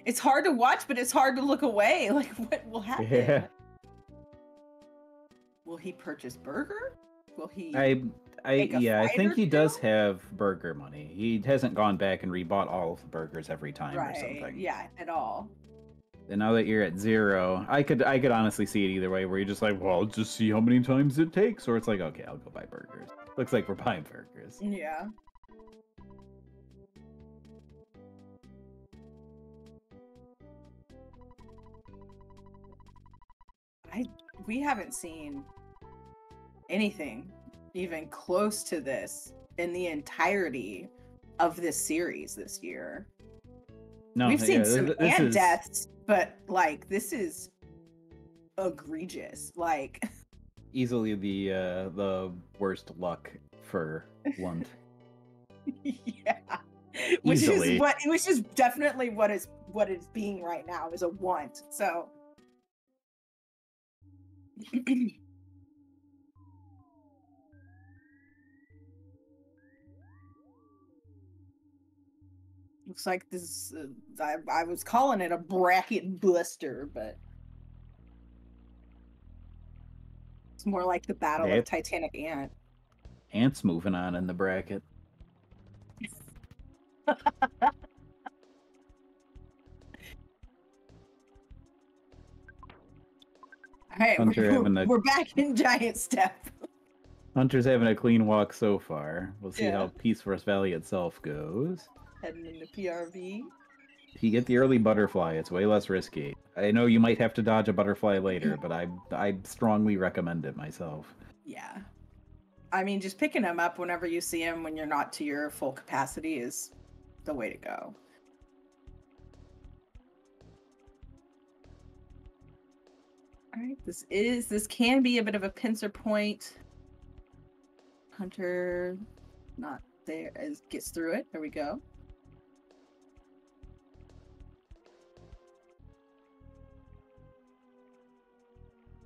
[SPEAKER 2] It's hard to watch, but it's hard to look away. Like what will happen?
[SPEAKER 1] Yeah.
[SPEAKER 2] Will he purchase burger? Will he?
[SPEAKER 1] I think he does have burger money. He hasn't gone back and rebought all of the burgers every time or something.
[SPEAKER 2] Yeah, at all.
[SPEAKER 1] And now that you're at 0, I could honestly see it either way, where you're just like, well, just see how many times it takes, or it's like, okay, I'll go buy burgers. Looks like we're buying burgers.
[SPEAKER 2] Yeah. We haven't seen anything even close to this in the entirety of this series this year.
[SPEAKER 1] No,
[SPEAKER 2] we've seen some ant deaths, but like this is egregious. Like
[SPEAKER 1] easily the worst luck for Lund.
[SPEAKER 2] Yeah, which is definitely what it's being right now is a want. So. Looks like this. I was calling it a bracket buster, but it's more like the Battle of Titanic Ant.
[SPEAKER 1] Ant's moving on in the bracket.
[SPEAKER 2] Hey, we're back in Giant Step.
[SPEAKER 1] Hunter's having a clean walk so far. We'll see how Peace Force Valley itself goes.
[SPEAKER 2] Heading into PRV.
[SPEAKER 1] If you get the early butterfly, it's way less risky. I know you might have to dodge a butterfly later, but I strongly recommend it myself.
[SPEAKER 2] Yeah. I mean, just picking them up whenever you see them when you're not to your full capacity is the way to go. All right, this can be a bit of a pincer point. Hunter, not there, gets through it. There we go.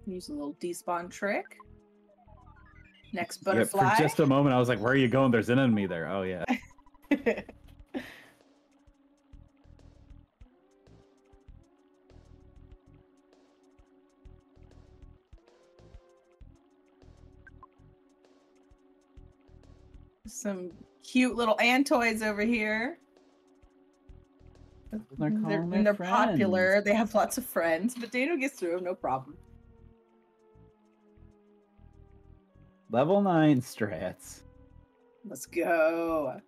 [SPEAKER 2] Use a little despawn trick. Next
[SPEAKER 1] Yeah,
[SPEAKER 2] butterfly.
[SPEAKER 1] for just a moment, I was like, where are you going? There's an enemy there. Oh, yeah.
[SPEAKER 2] Some cute little Antoids over here. They're popular. They have lots of friends, but Daniel gets through them, no problem.
[SPEAKER 1] Level 9 strats.
[SPEAKER 2] Let's go.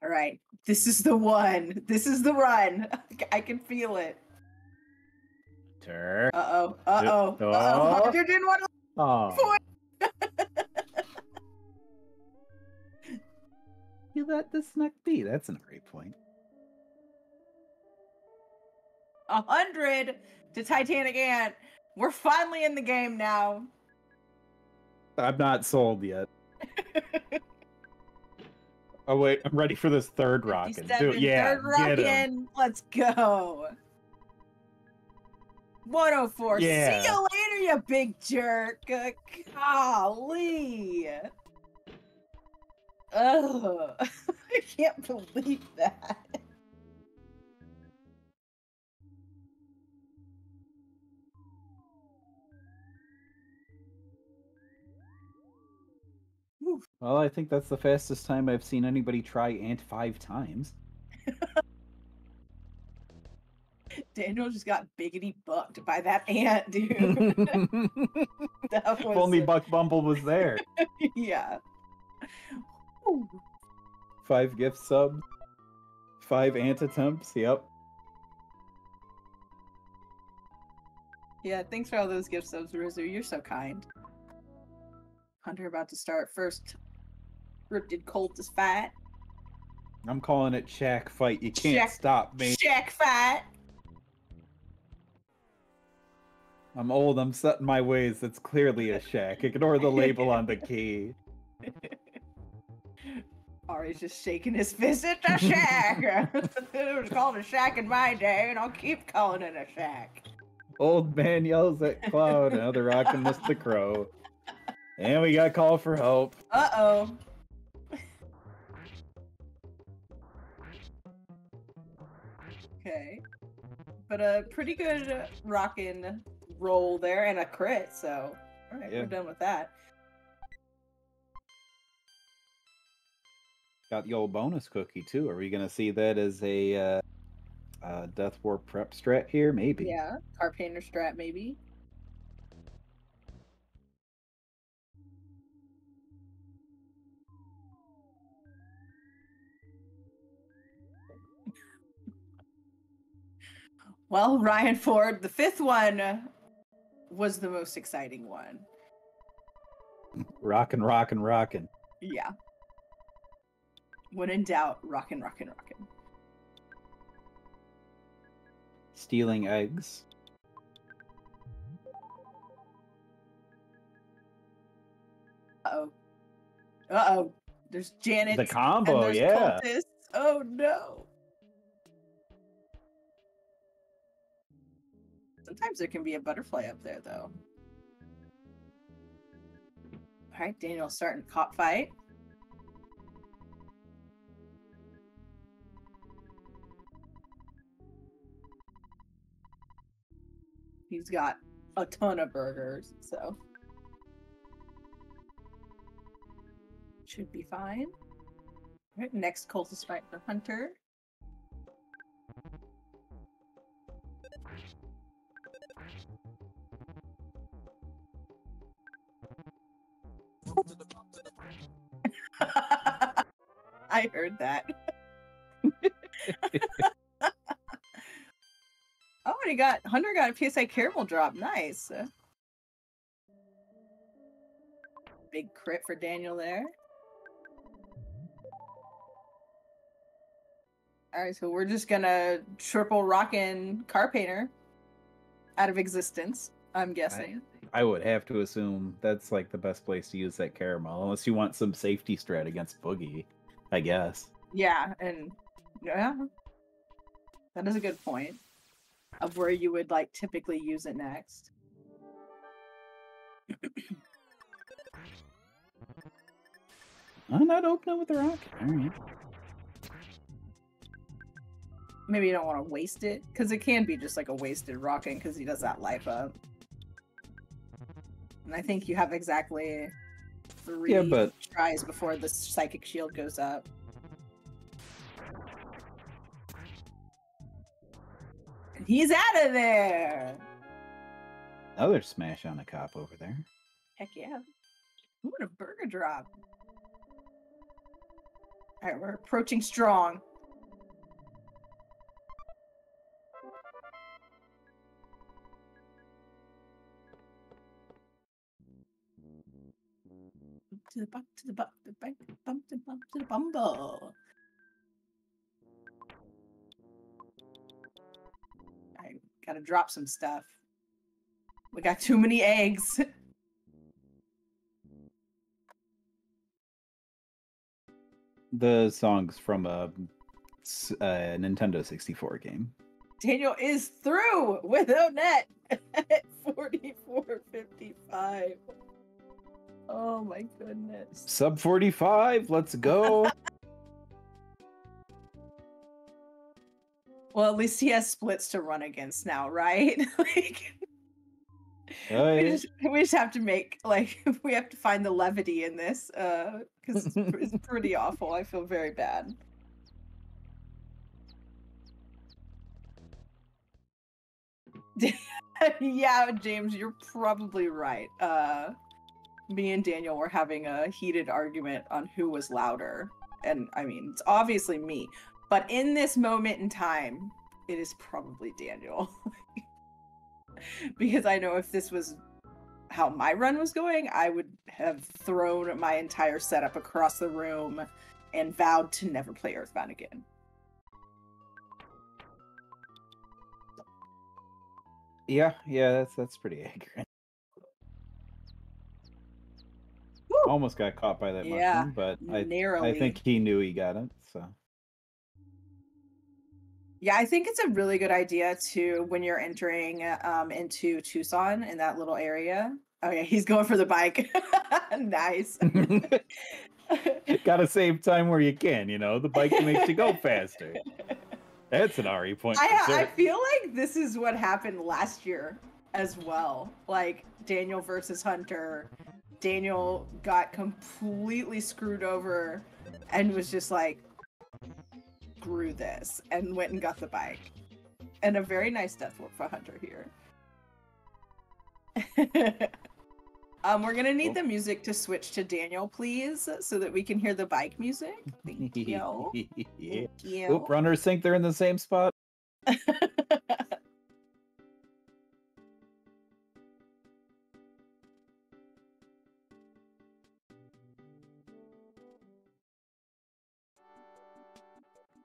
[SPEAKER 2] All right, this is the one. This is the run. I can feel it. Uh-oh. Uh-oh. Uh-oh. Hunter didn't want to
[SPEAKER 1] You let the snuck be. That's a great point.
[SPEAKER 2] 100 to Titanic Ant. We're finally in the game now.
[SPEAKER 1] I'm not sold yet. Oh wait, I'm ready for this third rockin'. Yeah,
[SPEAKER 2] third rockin'. Let's go. 104.
[SPEAKER 1] Yeah.
[SPEAKER 2] See you later, you big jerk. Golly. Ugh. I can't believe that.
[SPEAKER 1] Well, I think that's the fastest time I've seen anybody try Ant 5 times.
[SPEAKER 2] Daniel just got biggity bucked by that ant, dude.
[SPEAKER 1] If only Buck Bumble was there.
[SPEAKER 2] Yeah.
[SPEAKER 1] 5 gift subs. 5 ant attempts, yep.
[SPEAKER 2] Yeah, thanks for all those gift subs, Rizu. You're so kind. Hunter about to start first scripted cultist fight.
[SPEAKER 1] I'm calling it Shack fight. You can't stop me.
[SPEAKER 2] Shack fight.
[SPEAKER 1] I'm old. I'm set in my ways. That's clearly a shack. Ignore the label on the key.
[SPEAKER 2] Ari's just shaking his fist at the shack. It was called a shack in my day, and I'll keep calling it a shack.
[SPEAKER 1] Old man yells at Cloud. Another rockin' Mr. Crow. And we got call for help.
[SPEAKER 2] Uh-oh. Okay. But a pretty good rockin' roll there and a crit, so alright, yeah. We're done with that.
[SPEAKER 1] Got the old bonus cookie too. Are we gonna see that as a Death War prep strat here? Maybe.
[SPEAKER 2] Yeah, Carpainter strat maybe. Well, Ryan Ford, the 5th one was the most exciting one.
[SPEAKER 1] Rockin', rockin', rockin'.
[SPEAKER 2] Yeah. When in doubt, rockin', rockin', rockin'.
[SPEAKER 1] Stealing eggs.
[SPEAKER 2] Uh-oh. Uh-oh. There's Janet.
[SPEAKER 1] The combo,
[SPEAKER 2] and there's
[SPEAKER 1] yeah.
[SPEAKER 2] Cultists. Oh, no. Sometimes there can be a butterfly up there, though. All right, Daniel starting cop fight. He's got a ton of burgers, so should be fine. All right, next cultist fight for Hunter. I heard that. Oh, and Hunter got a PSI caramel drop. Nice. Big crit for Daniel there. Alright, so we're just gonna triple rockin' Carpainter out of existence, I'm guessing.
[SPEAKER 1] I would have to assume that's like the best place to use that caramel, unless you want some safety strat against Boogey, I guess.
[SPEAKER 2] Yeah, and yeah, that is a good point of where you would like typically use it next.
[SPEAKER 1] I'm not opening with the rocket. All right.
[SPEAKER 2] Maybe you don't want to waste it, because it can be just like a wasted rocket because he does that life up. And I think you have exactly 3 tries before the psychic shield goes up. And he's out of there!
[SPEAKER 1] Another smash on a cop over there.
[SPEAKER 2] Heck yeah. Ooh, and a burger drop. Alright, we're approaching strong. To the bump, to the bump, to the bump, bump, to the bump, to the bumble. I gotta drop some stuff. We got too many eggs.
[SPEAKER 1] The song's from a Nintendo 64 game.
[SPEAKER 2] Daniel is through without net at 44.55. Oh my goodness.
[SPEAKER 1] Sub 45, let's go.
[SPEAKER 2] Well, at least he has splits to run against now, right? Like, we just have to make, like, we have to find the levity in this, because it's pretty awful. I feel very bad. Yeah, James, you're probably right. Me and Daniel were having a heated argument on who was louder. And I mean, it's obviously me. But in this moment in time, it is probably Daniel. Because I know if this was how my run was going, I would have thrown my entire setup across the room and vowed to never play Earthbound again.
[SPEAKER 1] Yeah, that's pretty accurate. Woo! Almost got caught by that mushroom, but I think he knew he got it, so.
[SPEAKER 2] Yeah, I think it's a really good idea to, when you're entering into Tucson in that little area. Oh yeah, he's going for the bike. Nice.
[SPEAKER 1] Gotta save time where you can, you know? The bike makes you go faster. That's an RE point.
[SPEAKER 2] I feel like this is what happened last year as well. Like, Daniel versus Hunter. Daniel got completely screwed over and was just like, screw this, and went and got the bike. And a very nice death for Hunter here. We're gonna need the music to switch to Daniel, please, so that we can hear the bike music. Thank you. Thank you.
[SPEAKER 1] Oop, runners think they're in the same spot.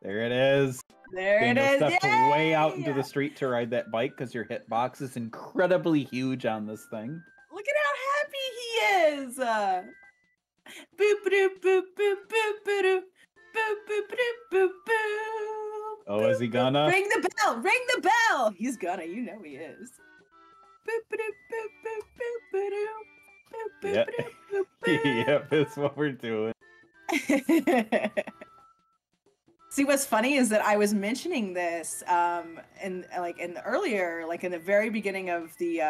[SPEAKER 1] There it is.
[SPEAKER 2] Daniel
[SPEAKER 1] stepped way out into the street to ride that bike because your hitbox is incredibly huge on this thing.
[SPEAKER 2] Look at how happy he is. Boop boop boop boop boop boop boop boop boop boop.
[SPEAKER 1] Oh, is he gonna?
[SPEAKER 2] Ring the bell! Ring the bell! He's gonna. You know he is. Boop boop boop boop boop boop boop boop boop.
[SPEAKER 1] Yep, that's what we're doing.
[SPEAKER 2] See, what's funny is that I was mentioning this in the very beginning of the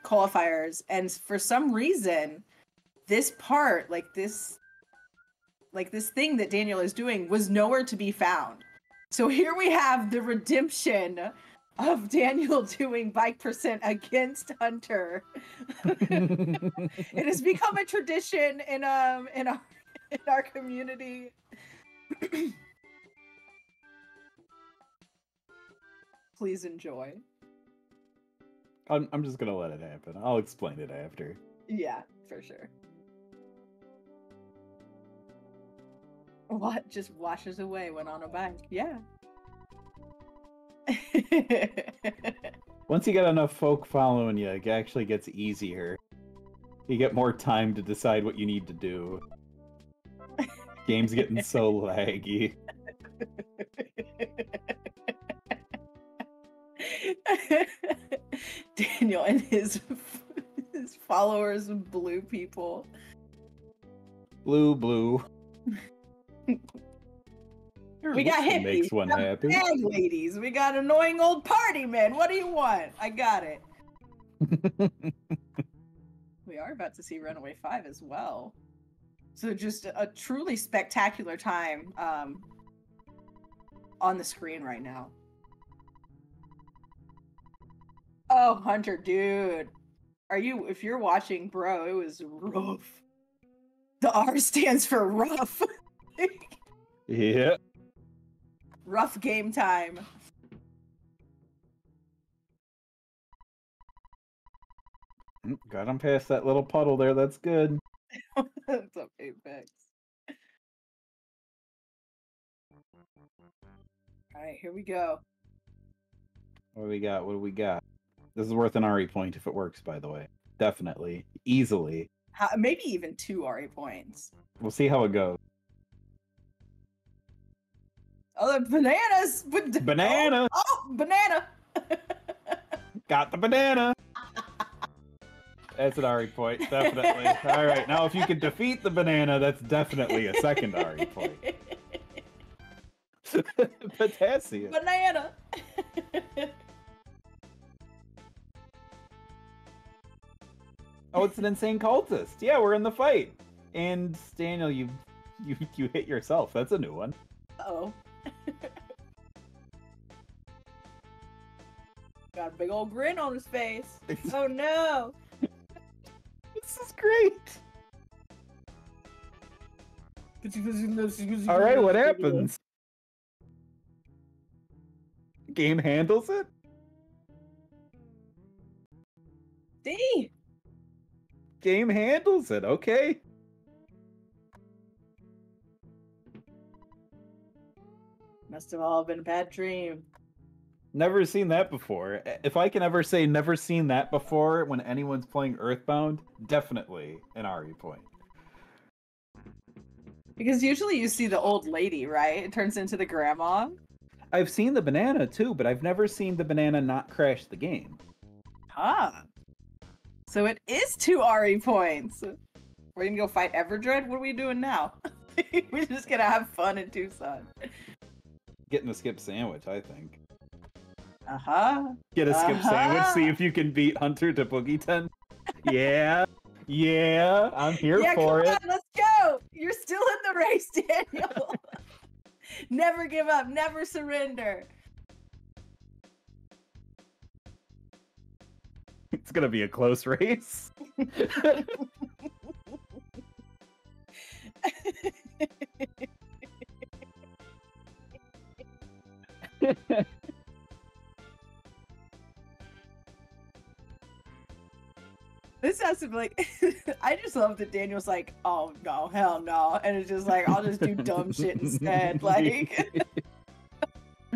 [SPEAKER 2] qualifiers, and for some reason, this part, this thing that Daniel is doing, was nowhere to be found. So here we have the redemption of Daniel doing bike percent against Hunter. It has become a tradition in our community. Please enjoy.
[SPEAKER 1] I'm just gonna let it happen. I'll explain it after.
[SPEAKER 2] Yeah, for sure. What just washes away when on a bike? Yeah.
[SPEAKER 1] Once you get enough folk following you, it actually gets easier. You get more time to decide what you need to do. Game's getting so laggy.
[SPEAKER 2] Daniel and his followers, blue people.
[SPEAKER 1] Blue.
[SPEAKER 2] We got hippies,
[SPEAKER 1] makes one
[SPEAKER 2] we got
[SPEAKER 1] happy.
[SPEAKER 2] bad ladies, we got annoying old party men. What do you want? I got it. We are about to see Runaway 5 as well. So just a truly spectacular time on the screen right now. Oh, Hunter, dude. If you're watching, bro, it was rough. The R stands for rough.
[SPEAKER 1] Yeah.
[SPEAKER 2] Rough game time.
[SPEAKER 1] Got him past that little puddle there. That's good.
[SPEAKER 2] That's up, Apex. Alright, here we go.
[SPEAKER 1] What do we got? What do we got? This is worth an RE point if it works, by the way. Definitely. Easily.
[SPEAKER 2] Maybe even 2 RE points.
[SPEAKER 1] We'll see how it goes.
[SPEAKER 2] Oh, the bananas!
[SPEAKER 1] Banana!
[SPEAKER 2] Oh, banana!
[SPEAKER 1] Got the banana! That's an RE point, definitely. Alright, now if you can defeat the banana, that's definitely a second RE point. Potassium.
[SPEAKER 2] Banana!
[SPEAKER 1] Oh, it's an insane cultist. Yeah, we're in the fight. And Daniel, you hit yourself. That's a new one.
[SPEAKER 2] Uh-oh. Got a big old grin on his face. Oh no!
[SPEAKER 1] This is great. All right, what happens? Game handles it?
[SPEAKER 2] D!
[SPEAKER 1] Game handles it, okay.
[SPEAKER 2] Must have all been a bad dream.
[SPEAKER 1] Never seen that before. If I can ever say never seen that before when anyone's playing Earthbound, definitely an RE point.
[SPEAKER 2] Because usually you see the old lady, right? It turns into the grandma.
[SPEAKER 1] I've seen the banana too, but I've never seen the banana not crash the game.
[SPEAKER 2] Huh. So it is 2 RE points. We're gonna go fight Everdread? What are we doing now? We're just gonna have fun in Tucson.
[SPEAKER 1] Getting a skip sandwich, I think.
[SPEAKER 2] Uh-huh.
[SPEAKER 1] Get a skip sandwich, see if you can beat Hunter to Boogie 10. Yeah. Yeah, I'm here for it.
[SPEAKER 2] Come on, let's go! You're still in the race, Daniel. Never give up, never surrender.
[SPEAKER 1] It's gonna be a close race.
[SPEAKER 2] This has to be like, I just love that Daniel's like, oh no, hell no. And it's just like, I'll just do dumb shit instead. Like,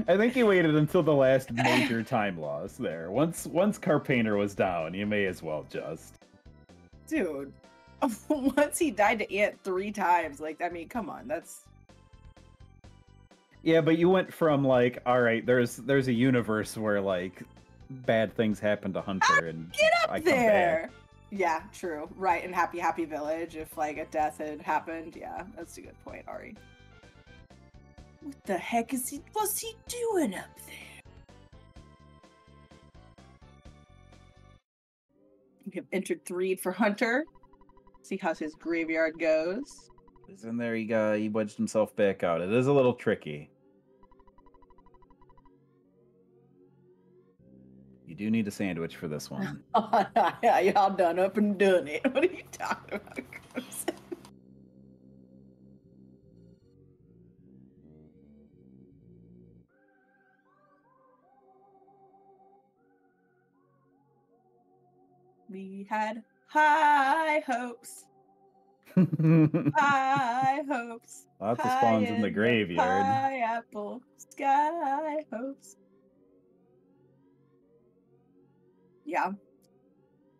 [SPEAKER 1] I think he waited until the last major time loss there. Once Carpainter was down, you may as well just.
[SPEAKER 2] dude, once he died to Ant 3 times, like, I mean, come on, that's.
[SPEAKER 1] Yeah, but you went from like, all right, there's a universe where like bad things happen to Hunter and
[SPEAKER 2] Get up
[SPEAKER 1] I come
[SPEAKER 2] there!
[SPEAKER 1] back.
[SPEAKER 2] Yeah, true. Right, in Happy Village, if like a death had happened, yeah, that's a good point, Ari. What the heck what's he doing up there? We have entered 3 for Hunter. See how his graveyard goes.
[SPEAKER 1] He's in there, he wedged himself back out. It is a little tricky. You do need a sandwich for this one.
[SPEAKER 2] Yeah, y'all done up and done it. What are you talking about? We had high hopes. High hopes.
[SPEAKER 1] Lots of spawns in the graveyard.
[SPEAKER 2] Pineapple sky hopes. Yeah.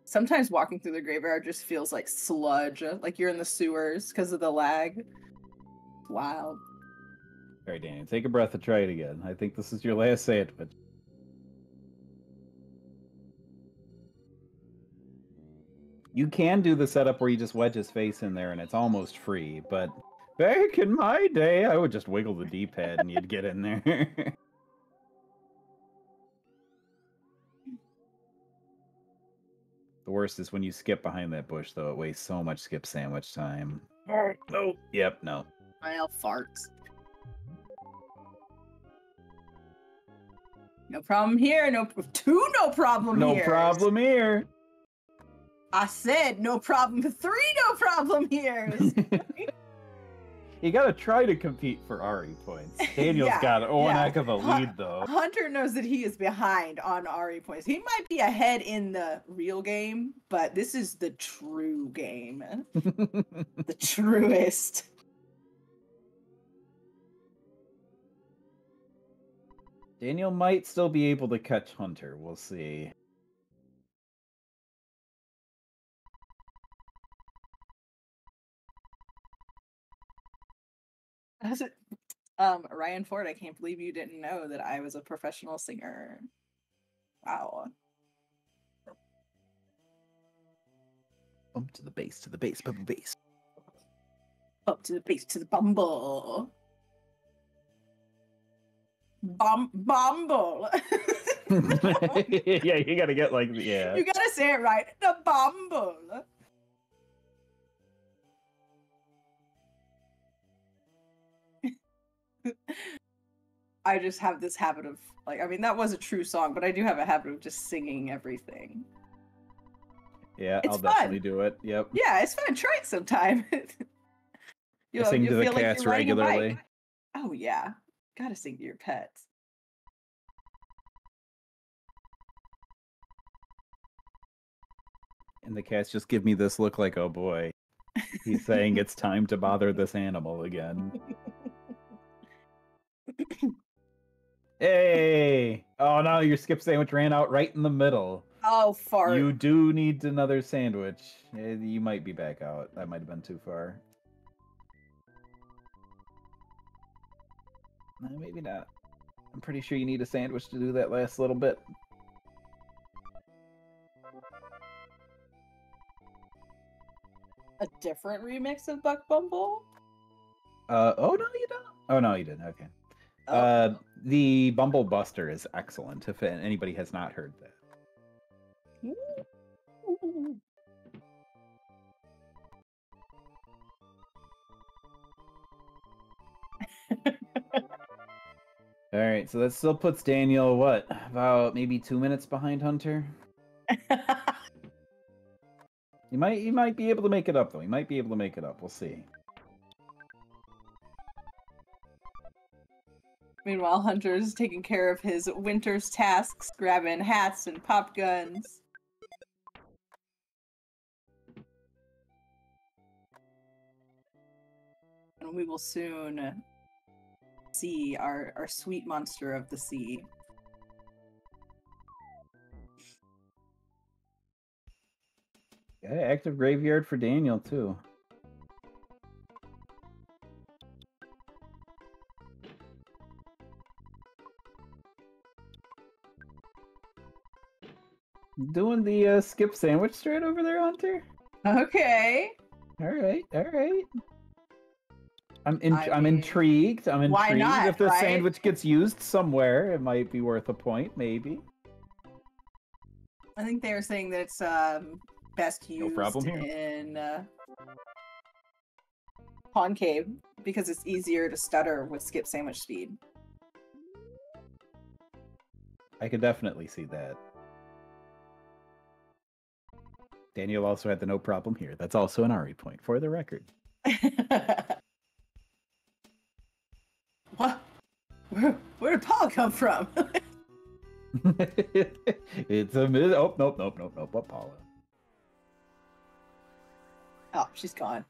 [SPEAKER 2] Sometimes walking through the graveyard just feels like sludge, like you're in the sewers because of the lag. Wild.
[SPEAKER 1] All right, Daniel, take a breath and try it again. I think this is your last sandwich. You can do the setup where you just wedge his face in there and it's almost free, but back in my day, I would just wiggle the D-pad and you'd get in there. The worst is when you skip behind that bush, though. It wastes so much skip sandwich time. Oh, yep, no.
[SPEAKER 2] Well, farts. No problem here. No problem here.
[SPEAKER 1] No problem here.
[SPEAKER 2] I said no problem. 3 no problem here.
[SPEAKER 1] You gotta try to compete for Ari points. Daniel's got one heck of a lead, though.
[SPEAKER 2] Hunter knows that he is behind on Ari points. He might be ahead in the real game, but this is the true game. The truest.
[SPEAKER 1] Daniel might still be able to catch Hunter. We'll see.
[SPEAKER 2] Ryan Ford, I can't believe you didn't know that I was a professional singer. Wow.
[SPEAKER 1] Bump to the base, bump bass.
[SPEAKER 2] Up to the base, to the bumble. Bumble.
[SPEAKER 1] Yeah, you gotta get like, yeah.
[SPEAKER 2] You gotta say it right. The bumble. I just have this habit of, like, I mean, that was a true song, but I do have a habit of just singing everything.
[SPEAKER 1] Yeah,
[SPEAKER 2] It's
[SPEAKER 1] I'll
[SPEAKER 2] fun.
[SPEAKER 1] definitely do it. Yep.
[SPEAKER 2] Yeah, it's fun. Try it sometime.
[SPEAKER 1] I sing to the cats regularly.
[SPEAKER 2] Oh, yeah. Gotta sing to your pets.
[SPEAKER 1] And the cats just give me this look like, oh boy. He's saying it's time to bother this animal again. Hey! Oh no, your skip sandwich ran out right in the middle.
[SPEAKER 2] Oh, fart.
[SPEAKER 1] You do need another sandwich. You might be back out. That might have been too far. Maybe not. I'm pretty sure you need a sandwich to do that last little bit.
[SPEAKER 2] A different remix of Buck Bumble?
[SPEAKER 1] Oh no, you don't. Oh no, you didn't. Okay.
[SPEAKER 2] Oh.
[SPEAKER 1] The Bumble Buster is excellent. If anybody has not heard that. All right, so that still puts Daniel, what, about maybe 2 minutes behind Hunter? He might be able to make it up, though. He might be able to make it up. We'll see.
[SPEAKER 2] Meanwhile, Hunter's taking care of his winter's tasks, grabbing hats and pop guns. And we will soon see our sweet monster of the sea.
[SPEAKER 1] Yeah, active graveyard for Daniel, too. Doing the skip sandwich straight over there, Hunter?
[SPEAKER 2] Okay.
[SPEAKER 1] All right, all right. I'm
[SPEAKER 2] mean,
[SPEAKER 1] intrigued. I'm intrigued.
[SPEAKER 2] why not,
[SPEAKER 1] If the
[SPEAKER 2] right?
[SPEAKER 1] sandwich gets used somewhere, it might be worth a point, maybe.
[SPEAKER 2] I think they were saying that it's best used in concave because it's easier to stutter with skip sandwich speed.
[SPEAKER 1] I could definitely see that. Daniel also had the no problem here. That's also an Ari point, for the record.
[SPEAKER 2] What? Where did Paul come from?
[SPEAKER 1] It's a mid. Oh, nope. What Paula?
[SPEAKER 2] Oh, she's gone.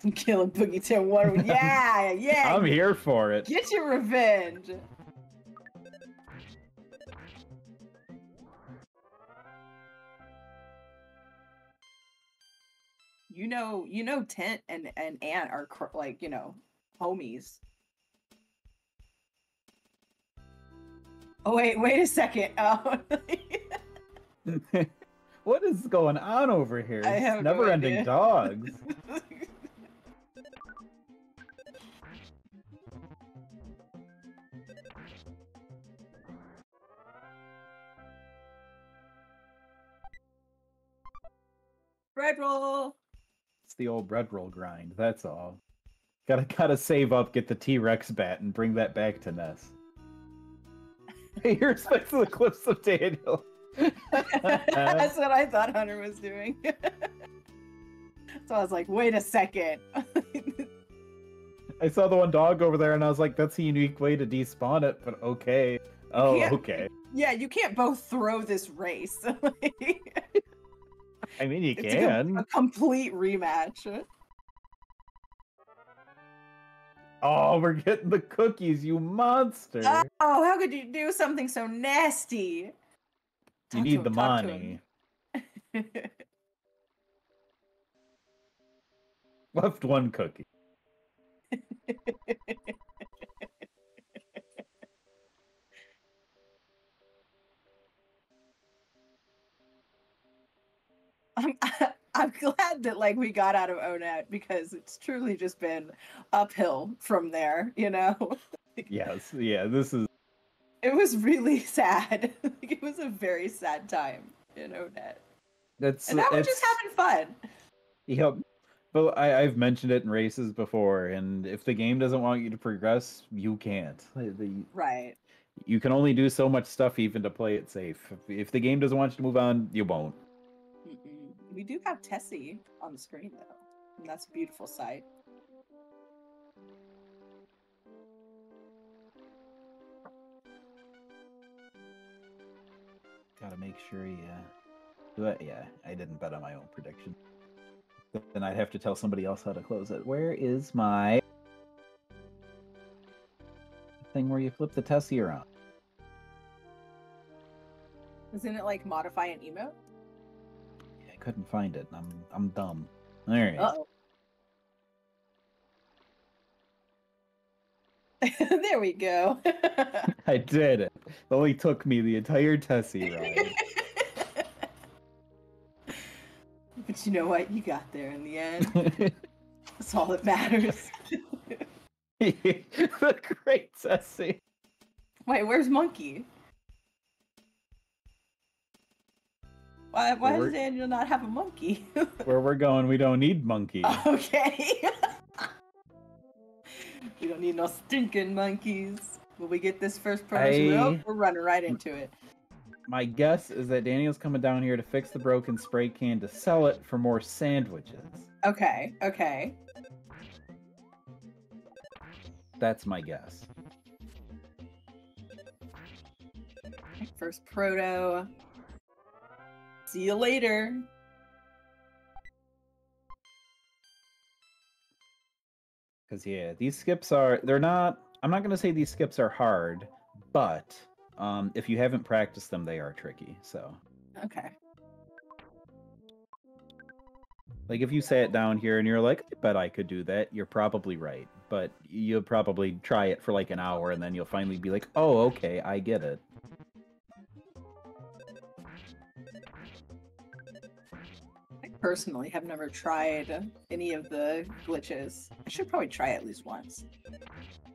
[SPEAKER 2] I'm killing Boogey 10-1. Yeah, yeah.
[SPEAKER 1] I'm here for it.
[SPEAKER 2] Get your revenge. Tent and Ant are like, homies. Oh wait a second. Oh.
[SPEAKER 1] What is going on over here?
[SPEAKER 2] I have no
[SPEAKER 1] Never-ending
[SPEAKER 2] idea.
[SPEAKER 1] dogs.
[SPEAKER 2] Bread roll.
[SPEAKER 1] It's the old bread roll grind, that's all. Gotta save up, get the T-Rex bat, and bring that back to Ness. Hey, you're respecting the clips of Daniel.
[SPEAKER 2] That's what I thought Hunter was doing. So I was like, wait a second.
[SPEAKER 1] I saw the one dog over there, and I was like, that's a unique way to despawn it, but okay. Oh, okay.
[SPEAKER 2] Yeah, you can't both throw this race.
[SPEAKER 1] I mean, you
[SPEAKER 2] It's
[SPEAKER 1] can.
[SPEAKER 2] a complete rematch.
[SPEAKER 1] Oh, we're getting the cookies, you monster.
[SPEAKER 2] Oh, how could you do something so nasty?
[SPEAKER 1] You need the money. Left one cookie.
[SPEAKER 2] I'm glad that like we got out of Onet because it's truly just been uphill from there,
[SPEAKER 1] Yes, yeah, this is.
[SPEAKER 2] It was really sad. It was a very sad time in Onet. And now we're just having fun.
[SPEAKER 1] Yep. But I've mentioned it in races before, and if the game doesn't want you to progress, you can't.
[SPEAKER 2] Right.
[SPEAKER 1] You can only do so much stuff even to play it safe. If the game doesn't want you to move on, you won't.
[SPEAKER 2] We do have Tessie on the screen, though. And that's a beautiful sight.
[SPEAKER 1] Gotta make sure you... Yeah, I didn't bet on my own prediction. Then I'd have to tell somebody else how to close it. Where is my... thing where you flip the Tessie around?
[SPEAKER 2] Isn't it like modify an emote?
[SPEAKER 1] I couldn't find it. I'm dumb. There it is.
[SPEAKER 2] Uh-oh. There we go.
[SPEAKER 1] I did it. It only took me the entire Tessie ride.
[SPEAKER 2] But you know what? You got there in the end. That's all that matters.
[SPEAKER 1] The great Tessie.
[SPEAKER 2] Wait, where's Monkey? Why does Daniel not have a monkey?
[SPEAKER 1] Where we're going, we don't need Monkey.
[SPEAKER 2] Okay. We don't need no stinking monkeys. Will we get this first person? We're running right into it.
[SPEAKER 1] My guess is that Daniel's coming down here to fix the broken spray can to sell it for more sandwiches.
[SPEAKER 2] Okay.
[SPEAKER 1] That's my guess.
[SPEAKER 2] First proto. See you later.
[SPEAKER 1] Because, yeah, these skips they're not, I'm not going to say these skips are hard, but if you haven't practiced them, they are tricky, so.
[SPEAKER 2] Okay.
[SPEAKER 1] Like, if you sat down here and you're like, I bet I could do that, you're probably right. But you'll probably try it for like an hour, and then you'll finally be like, oh, okay, I get it.
[SPEAKER 2] I personally have never tried any of the glitches. I should probably try at least once.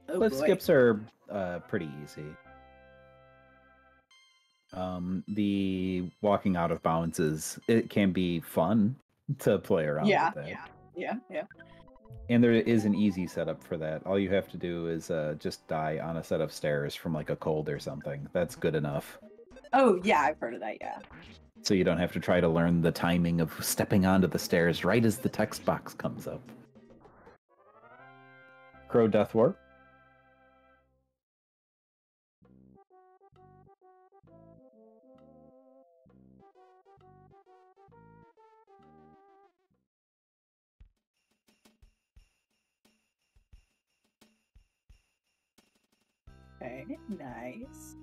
[SPEAKER 2] Oh,
[SPEAKER 1] But
[SPEAKER 2] boy.
[SPEAKER 1] skips are pretty easy. The walking out of bounds it can be fun to play around with that.
[SPEAKER 2] Yeah.
[SPEAKER 1] And there is an easy setup for that. All you have to do is just die on a set of stairs from like a cold or something. That's good enough.
[SPEAKER 2] Oh, yeah, I've heard of that, yeah.
[SPEAKER 1] So you don't have to try to learn the timing of stepping onto the stairs right as the text box comes up. Crow Death Warp.
[SPEAKER 2] Okay, nice.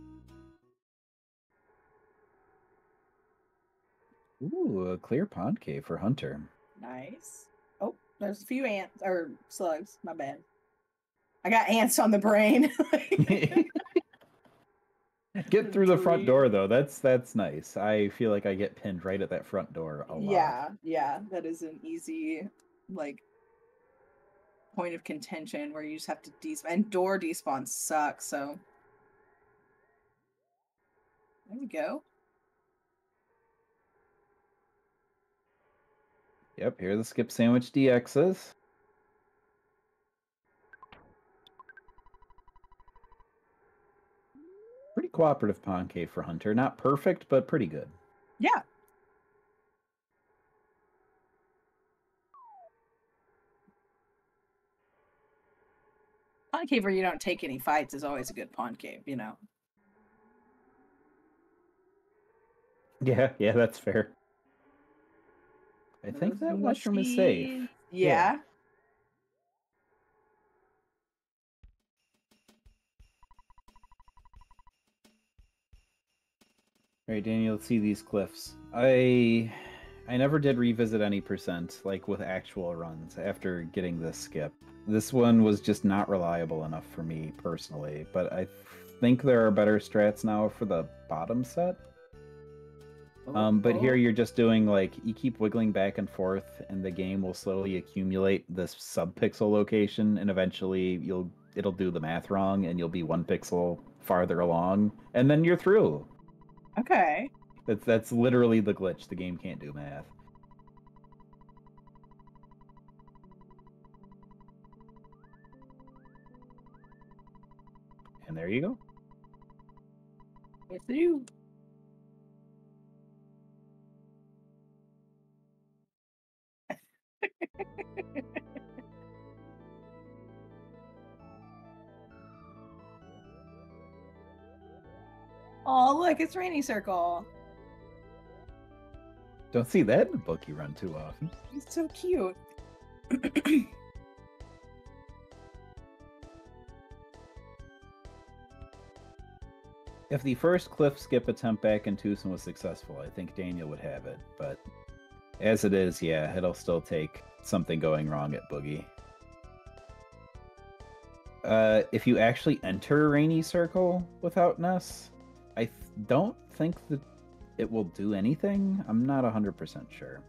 [SPEAKER 1] Ooh, a clear pond cave for Hunter.
[SPEAKER 2] Nice. Oh, there's a few ants or slugs. My bad. I got ants on the brain.
[SPEAKER 1] Get through the front door though. That's nice. I feel like I get pinned right at that front door a lot.
[SPEAKER 2] Yeah, that is an easy like point of contention where you just have to despawn, and door despawn sucks, so there we go.
[SPEAKER 1] Yep, here are the skip sandwich DXs. Pretty cooperative concave for Hunter. Not perfect, but pretty good.
[SPEAKER 2] Yeah. Concave where you don't take any fights is always a good concave, you know.
[SPEAKER 1] Yeah, that's fair. I think that mushroom is safe.
[SPEAKER 2] Yeah.
[SPEAKER 1] All right, Daniel, let's see these cliffs. I never did revisit any percent, like with actual runs, after getting this skip. This one was just not reliable enough for me personally, but I think there are better strats now for the bottom set. But here you're just doing like, you keep wiggling back and forth and the game will slowly accumulate this sub-pixel location, and eventually it'll do the math wrong and you'll be 1 pixel farther along, and then you're through.
[SPEAKER 2] Okay.
[SPEAKER 1] That's literally the glitch. The game can't do math. And there you go.
[SPEAKER 2] With you. Oh, look, it's Rainy Circle.
[SPEAKER 1] Don't see that in a book you run too often.
[SPEAKER 2] It's so cute.
[SPEAKER 1] If the first cliff skip attempt back in Tucson was successful, I think Daniel would have it. But as it is, yeah, it'll still take something going wrong at Boogey. If you actually enter Rainy Circle without Ness, I don't think that it will do anything. I'm not 100% sure.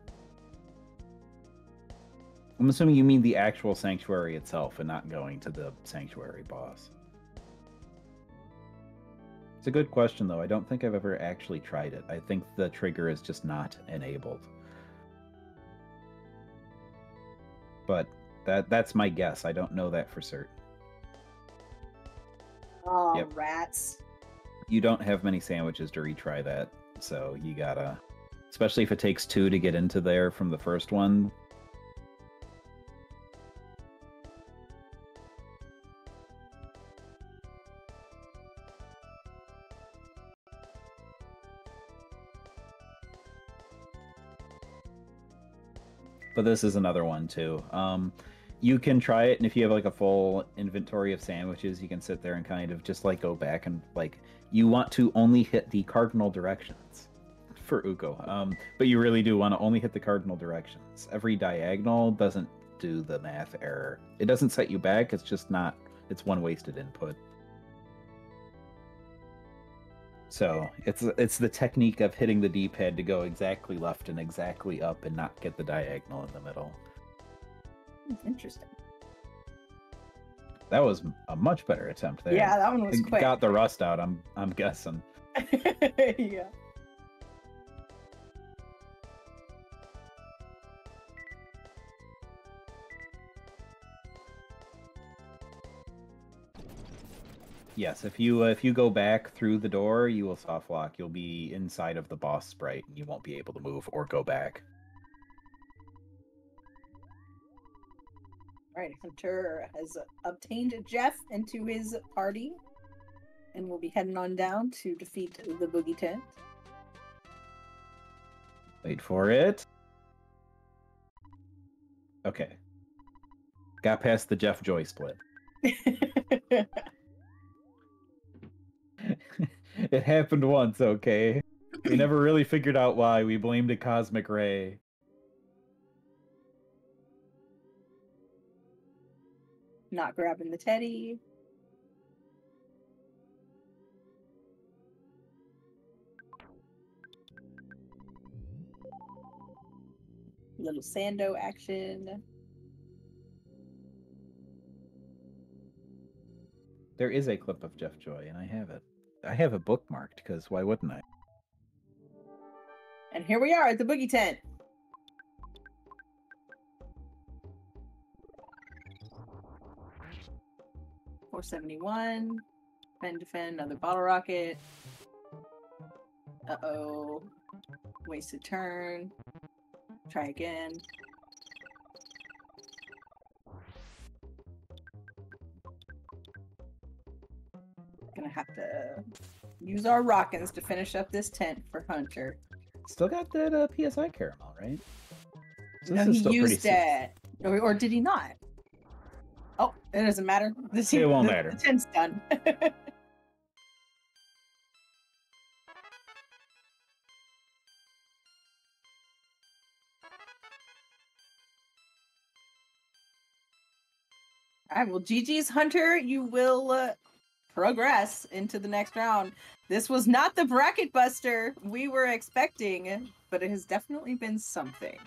[SPEAKER 1] I'm assuming you mean the actual sanctuary itself and not going to the sanctuary boss. It's a good question, though. I don't think I've ever actually tried it. I think the trigger is just not enabled. But that's my guess. I don't know that for certain.
[SPEAKER 2] Oh, yep. Rats.
[SPEAKER 1] You don't have many sandwiches to retry that, so you gotta... Especially if it takes 2 to get into there from the first one. But this is another one, too. You can try it, and if you have like a full inventory of sandwiches, you can sit there and kind of just like go back and like, you want to only hit the cardinal directions for Uko. But you really do want to only hit the cardinal directions. Every diagonal doesn't do the math error. It doesn't set you back, it's just not, it's one wasted input. So it's the technique of hitting the D-pad to go exactly left and exactly up and not get the diagonal in the middle.
[SPEAKER 2] Interesting.
[SPEAKER 1] That was a much better attempt there.
[SPEAKER 2] Yeah, that one was quick.
[SPEAKER 1] Got the rust out, I'm guessing.
[SPEAKER 2] Yeah.
[SPEAKER 1] Yes, if you go back through the door, you will soft lock. You'll be inside of the boss sprite, and you won't be able to move or go back.
[SPEAKER 2] Alright, Hunter has obtained Jeff into his party, and we'll be heading on down to defeat the Boogey tent.
[SPEAKER 1] Wait for it. Okay. Got past the Jeff Joy split. It happened once, okay? We never really figured out why. We blamed a cosmic ray.
[SPEAKER 2] Not grabbing the teddy. Little Sando action.
[SPEAKER 1] There is a clip of Jeff Joy, and I have it. I have it bookmarked, because why wouldn't I?
[SPEAKER 2] And here we are at the Boogey tent. $471. Defend, another bottle rocket. Uh-oh. Wasted turn. Try again. Gonna have to use our rockets to finish up this tent for Hunter.
[SPEAKER 1] Still got that PSI caramel, right? So
[SPEAKER 2] No,
[SPEAKER 1] this is
[SPEAKER 2] he
[SPEAKER 1] still
[SPEAKER 2] used
[SPEAKER 1] pretty
[SPEAKER 2] it. Or did he not? Oh, it doesn't matter.
[SPEAKER 1] It won't matter.
[SPEAKER 2] The tent's done. All right, well, GG's Hunter, you will progress into the next round. This was not the bracket buster we were expecting, but it has definitely been something.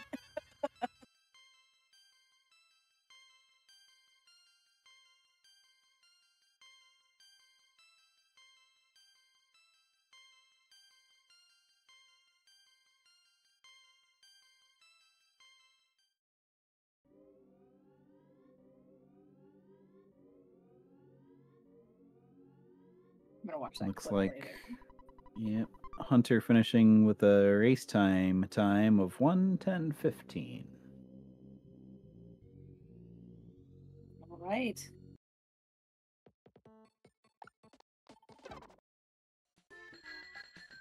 [SPEAKER 2] I'm gonna watch that.
[SPEAKER 1] Looks
[SPEAKER 2] clip
[SPEAKER 1] like,
[SPEAKER 2] later.
[SPEAKER 1] yep, Hunter finishing with a race time of 1:10:15.
[SPEAKER 2] All right.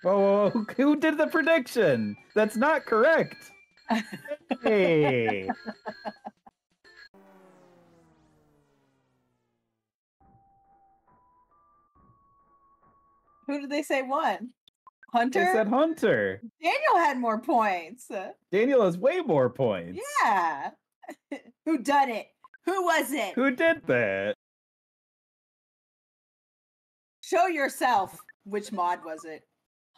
[SPEAKER 1] Whoa, who did the prediction? That's not correct. Hey.
[SPEAKER 2] Who did they say won? Hunter?
[SPEAKER 1] They said Hunter.
[SPEAKER 2] Daniel had more points.
[SPEAKER 1] Daniel has way more points.
[SPEAKER 2] Yeah. Who done it? Who was it?
[SPEAKER 1] Who did that?
[SPEAKER 2] Show yourself. Which mod was it?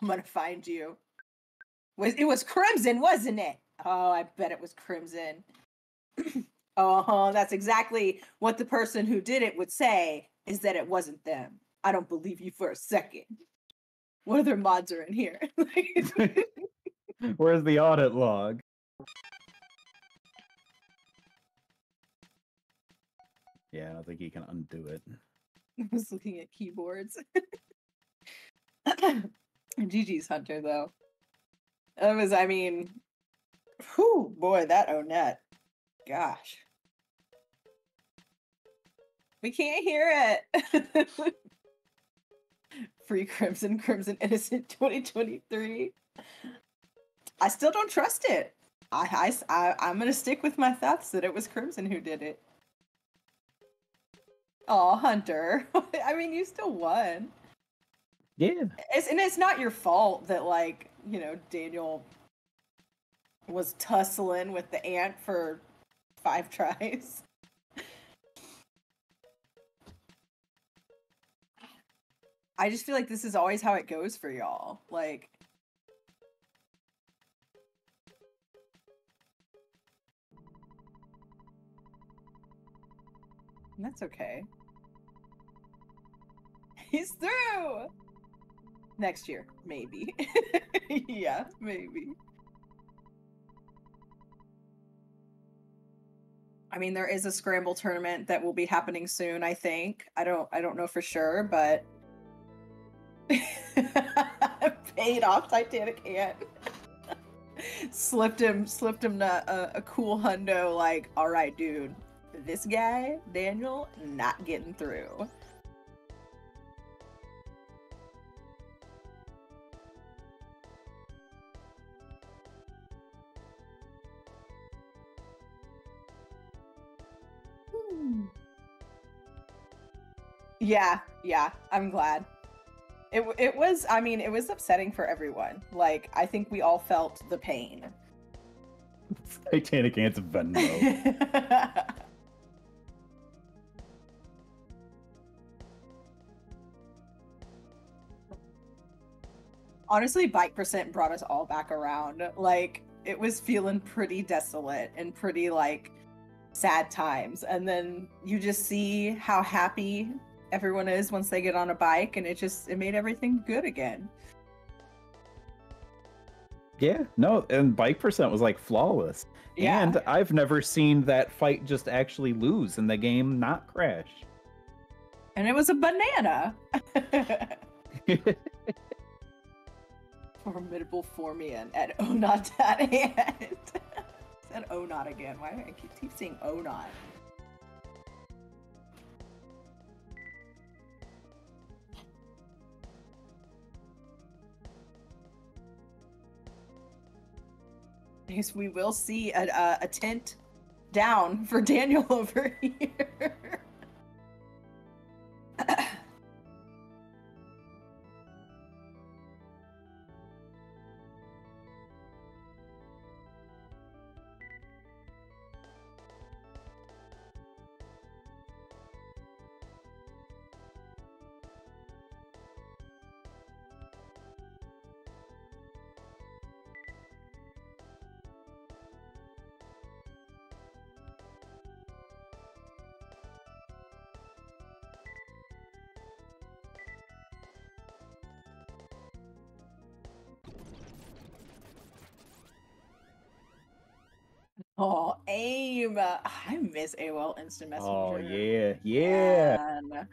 [SPEAKER 2] I'm gonna find you. It was Crimson, wasn't it? Oh, I bet it was Crimson. Oh, that's exactly what the person who did it would say, is that it wasn't them. I don't believe you for a second. What other mods are in here?
[SPEAKER 1] Where's the audit log? Yeah, I don't think he can undo it.
[SPEAKER 2] I was looking at keyboards. GG's Hunter, though. That was, I mean, whew, boy, that Onet. Gosh. We can't hear it. Free Crimson, Crimson Innocent 2023. I still don't trust it. I'm gonna stick with my thoughts that it was Crimson who did it. Oh, Hunter. I mean, you still won.
[SPEAKER 1] Yeah.
[SPEAKER 2] It's not your fault that, like, you know, Daniel was tussling with the ant for 5 tries. I just feel like this is always how it goes for y'all. Like, and that's okay. He's through! Next year, maybe. Yeah, maybe. I mean, there is a scramble tournament that will be happening soon, I think. I don't know for sure, but paid off Titanic Ant. slipped him a cool hundo, like, all right, dude, this guy, Daniel, not getting through. Yeah, I'm glad. It was, I mean, it was upsetting for everyone. Like, I think we all felt the pain.
[SPEAKER 1] Titanic Ant's Venmo.
[SPEAKER 2] Honestly, bike percent brought us all back around. Like, it was feeling pretty desolate and pretty, like, sad times. And then you just see how happy everyone is once they get on a bike, and it made everything good again.
[SPEAKER 1] Yeah, no, and bike percent was like flawless.
[SPEAKER 2] Yeah.
[SPEAKER 1] And I've never seen that fight just actually lose and the game not crash.
[SPEAKER 2] And it was a banana. Formidable Formian at Onot.hand. Said Onot again. Why do I keep saying Onot? I guess we will see a tent down for Daniel over here. Oh, AIM. I miss AOL Instant Messenger.
[SPEAKER 1] Oh yeah.
[SPEAKER 2] Man.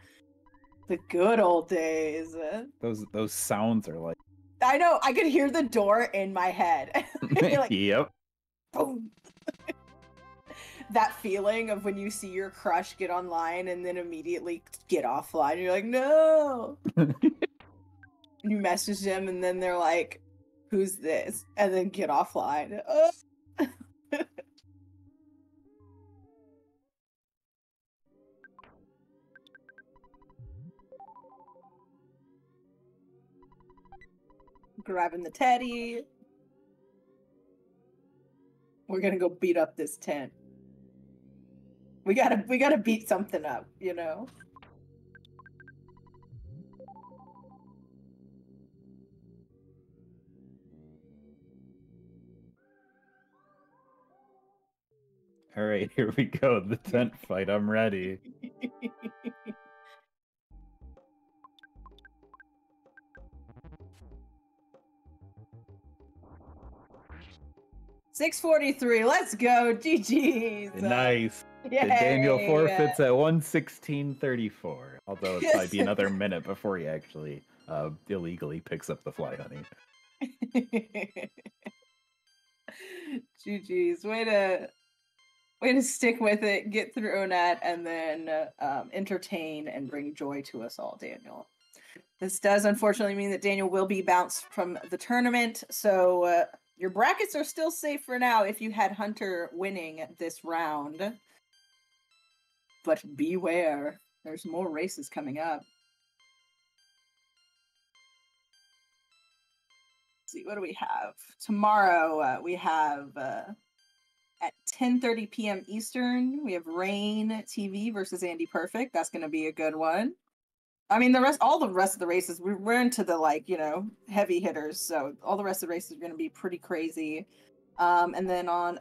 [SPEAKER 2] The good old days.
[SPEAKER 1] Those sounds are like
[SPEAKER 2] I know, I could hear the door in my head. Like,
[SPEAKER 1] yep.
[SPEAKER 2] boom. That feeling of when you see your crush get online and then immediately get offline. You're like, no. You message them and then they're like, who's this? And then get offline. Grabbing the teddy. We're gonna go beat up this tent. We gotta beat something up, you know?
[SPEAKER 1] All right, here we go. The tent fight. I'm ready.
[SPEAKER 2] 643. Let's go. GG's.
[SPEAKER 1] Nice.
[SPEAKER 2] Yay.
[SPEAKER 1] Daniel forfeits at 1:16:34. Although it'll probably be another minute before he actually illegally picks up the fly honey.
[SPEAKER 2] GG's. Way to stick with it, get through ONAT, and then entertain and bring joy to us all, Daniel. This does unfortunately mean that Daniel will be bounced from the tournament, so your brackets are still safe for now if you had Hunter winning this round. But beware, there's more races coming up. Let's see, what do we have? Tomorrow we have at 10:30 p.m. Eastern, we have Rain TV versus Andy Perfect. That's going to be a good one. I mean, all the rest of the races, we're into the, like, you know, heavy hitters. So all the rest of the races are going to be pretty crazy. And then on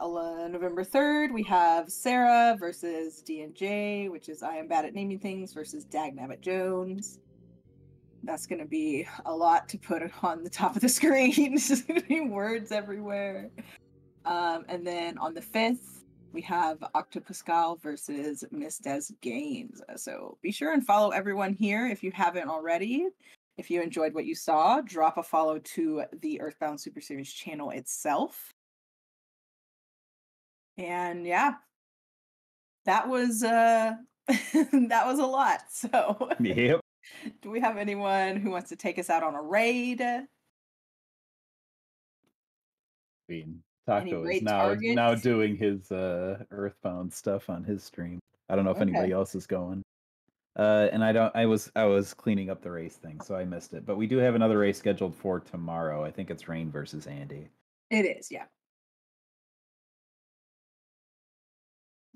[SPEAKER 2] November 3rd, we have Sarah versus D&J, which is I Am Bad at Naming Things versus Dagnabbit Jones. That's going to be a lot to put on the top of the screen. It's just going to be words everywhere. And then on the 5th, we have Octopuscal versus Miss Des Games. So be sure and follow everyone here if you haven't already. If you enjoyed what you saw, drop a follow to the Earthbound Super Series channel itself. And yeah, that was that was a lot. So
[SPEAKER 1] yep.
[SPEAKER 2] Do we have anyone who wants to take us out on a raid?
[SPEAKER 1] I mean, Taco is
[SPEAKER 2] raid
[SPEAKER 1] now
[SPEAKER 2] targets?
[SPEAKER 1] doing his Earthbound stuff on his stream. I don't know if anybody else is going. And I was cleaning up the race thing, so I missed it. But we do have another race scheduled for tomorrow. I think it's Rain versus Andy.
[SPEAKER 2] It is, yeah.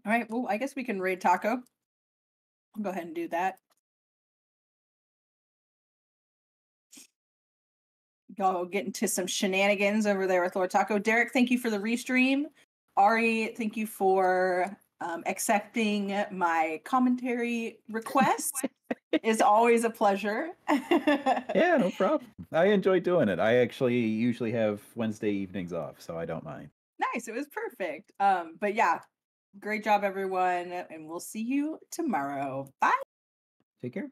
[SPEAKER 2] All right, well, I guess we can raid Taco. I'll go ahead and do that. go get into some shenanigans over there with Lord Taco. Derek, thank you for the restream. Ari, thank you for accepting my commentary request. It's always a pleasure.
[SPEAKER 1] Yeah, no problem. I enjoy doing it. I actually usually have Wednesday evenings off, so I don't mind.
[SPEAKER 2] Nice. It was perfect. But yeah, great job, everyone. And we'll see you tomorrow. Bye.
[SPEAKER 1] Take care.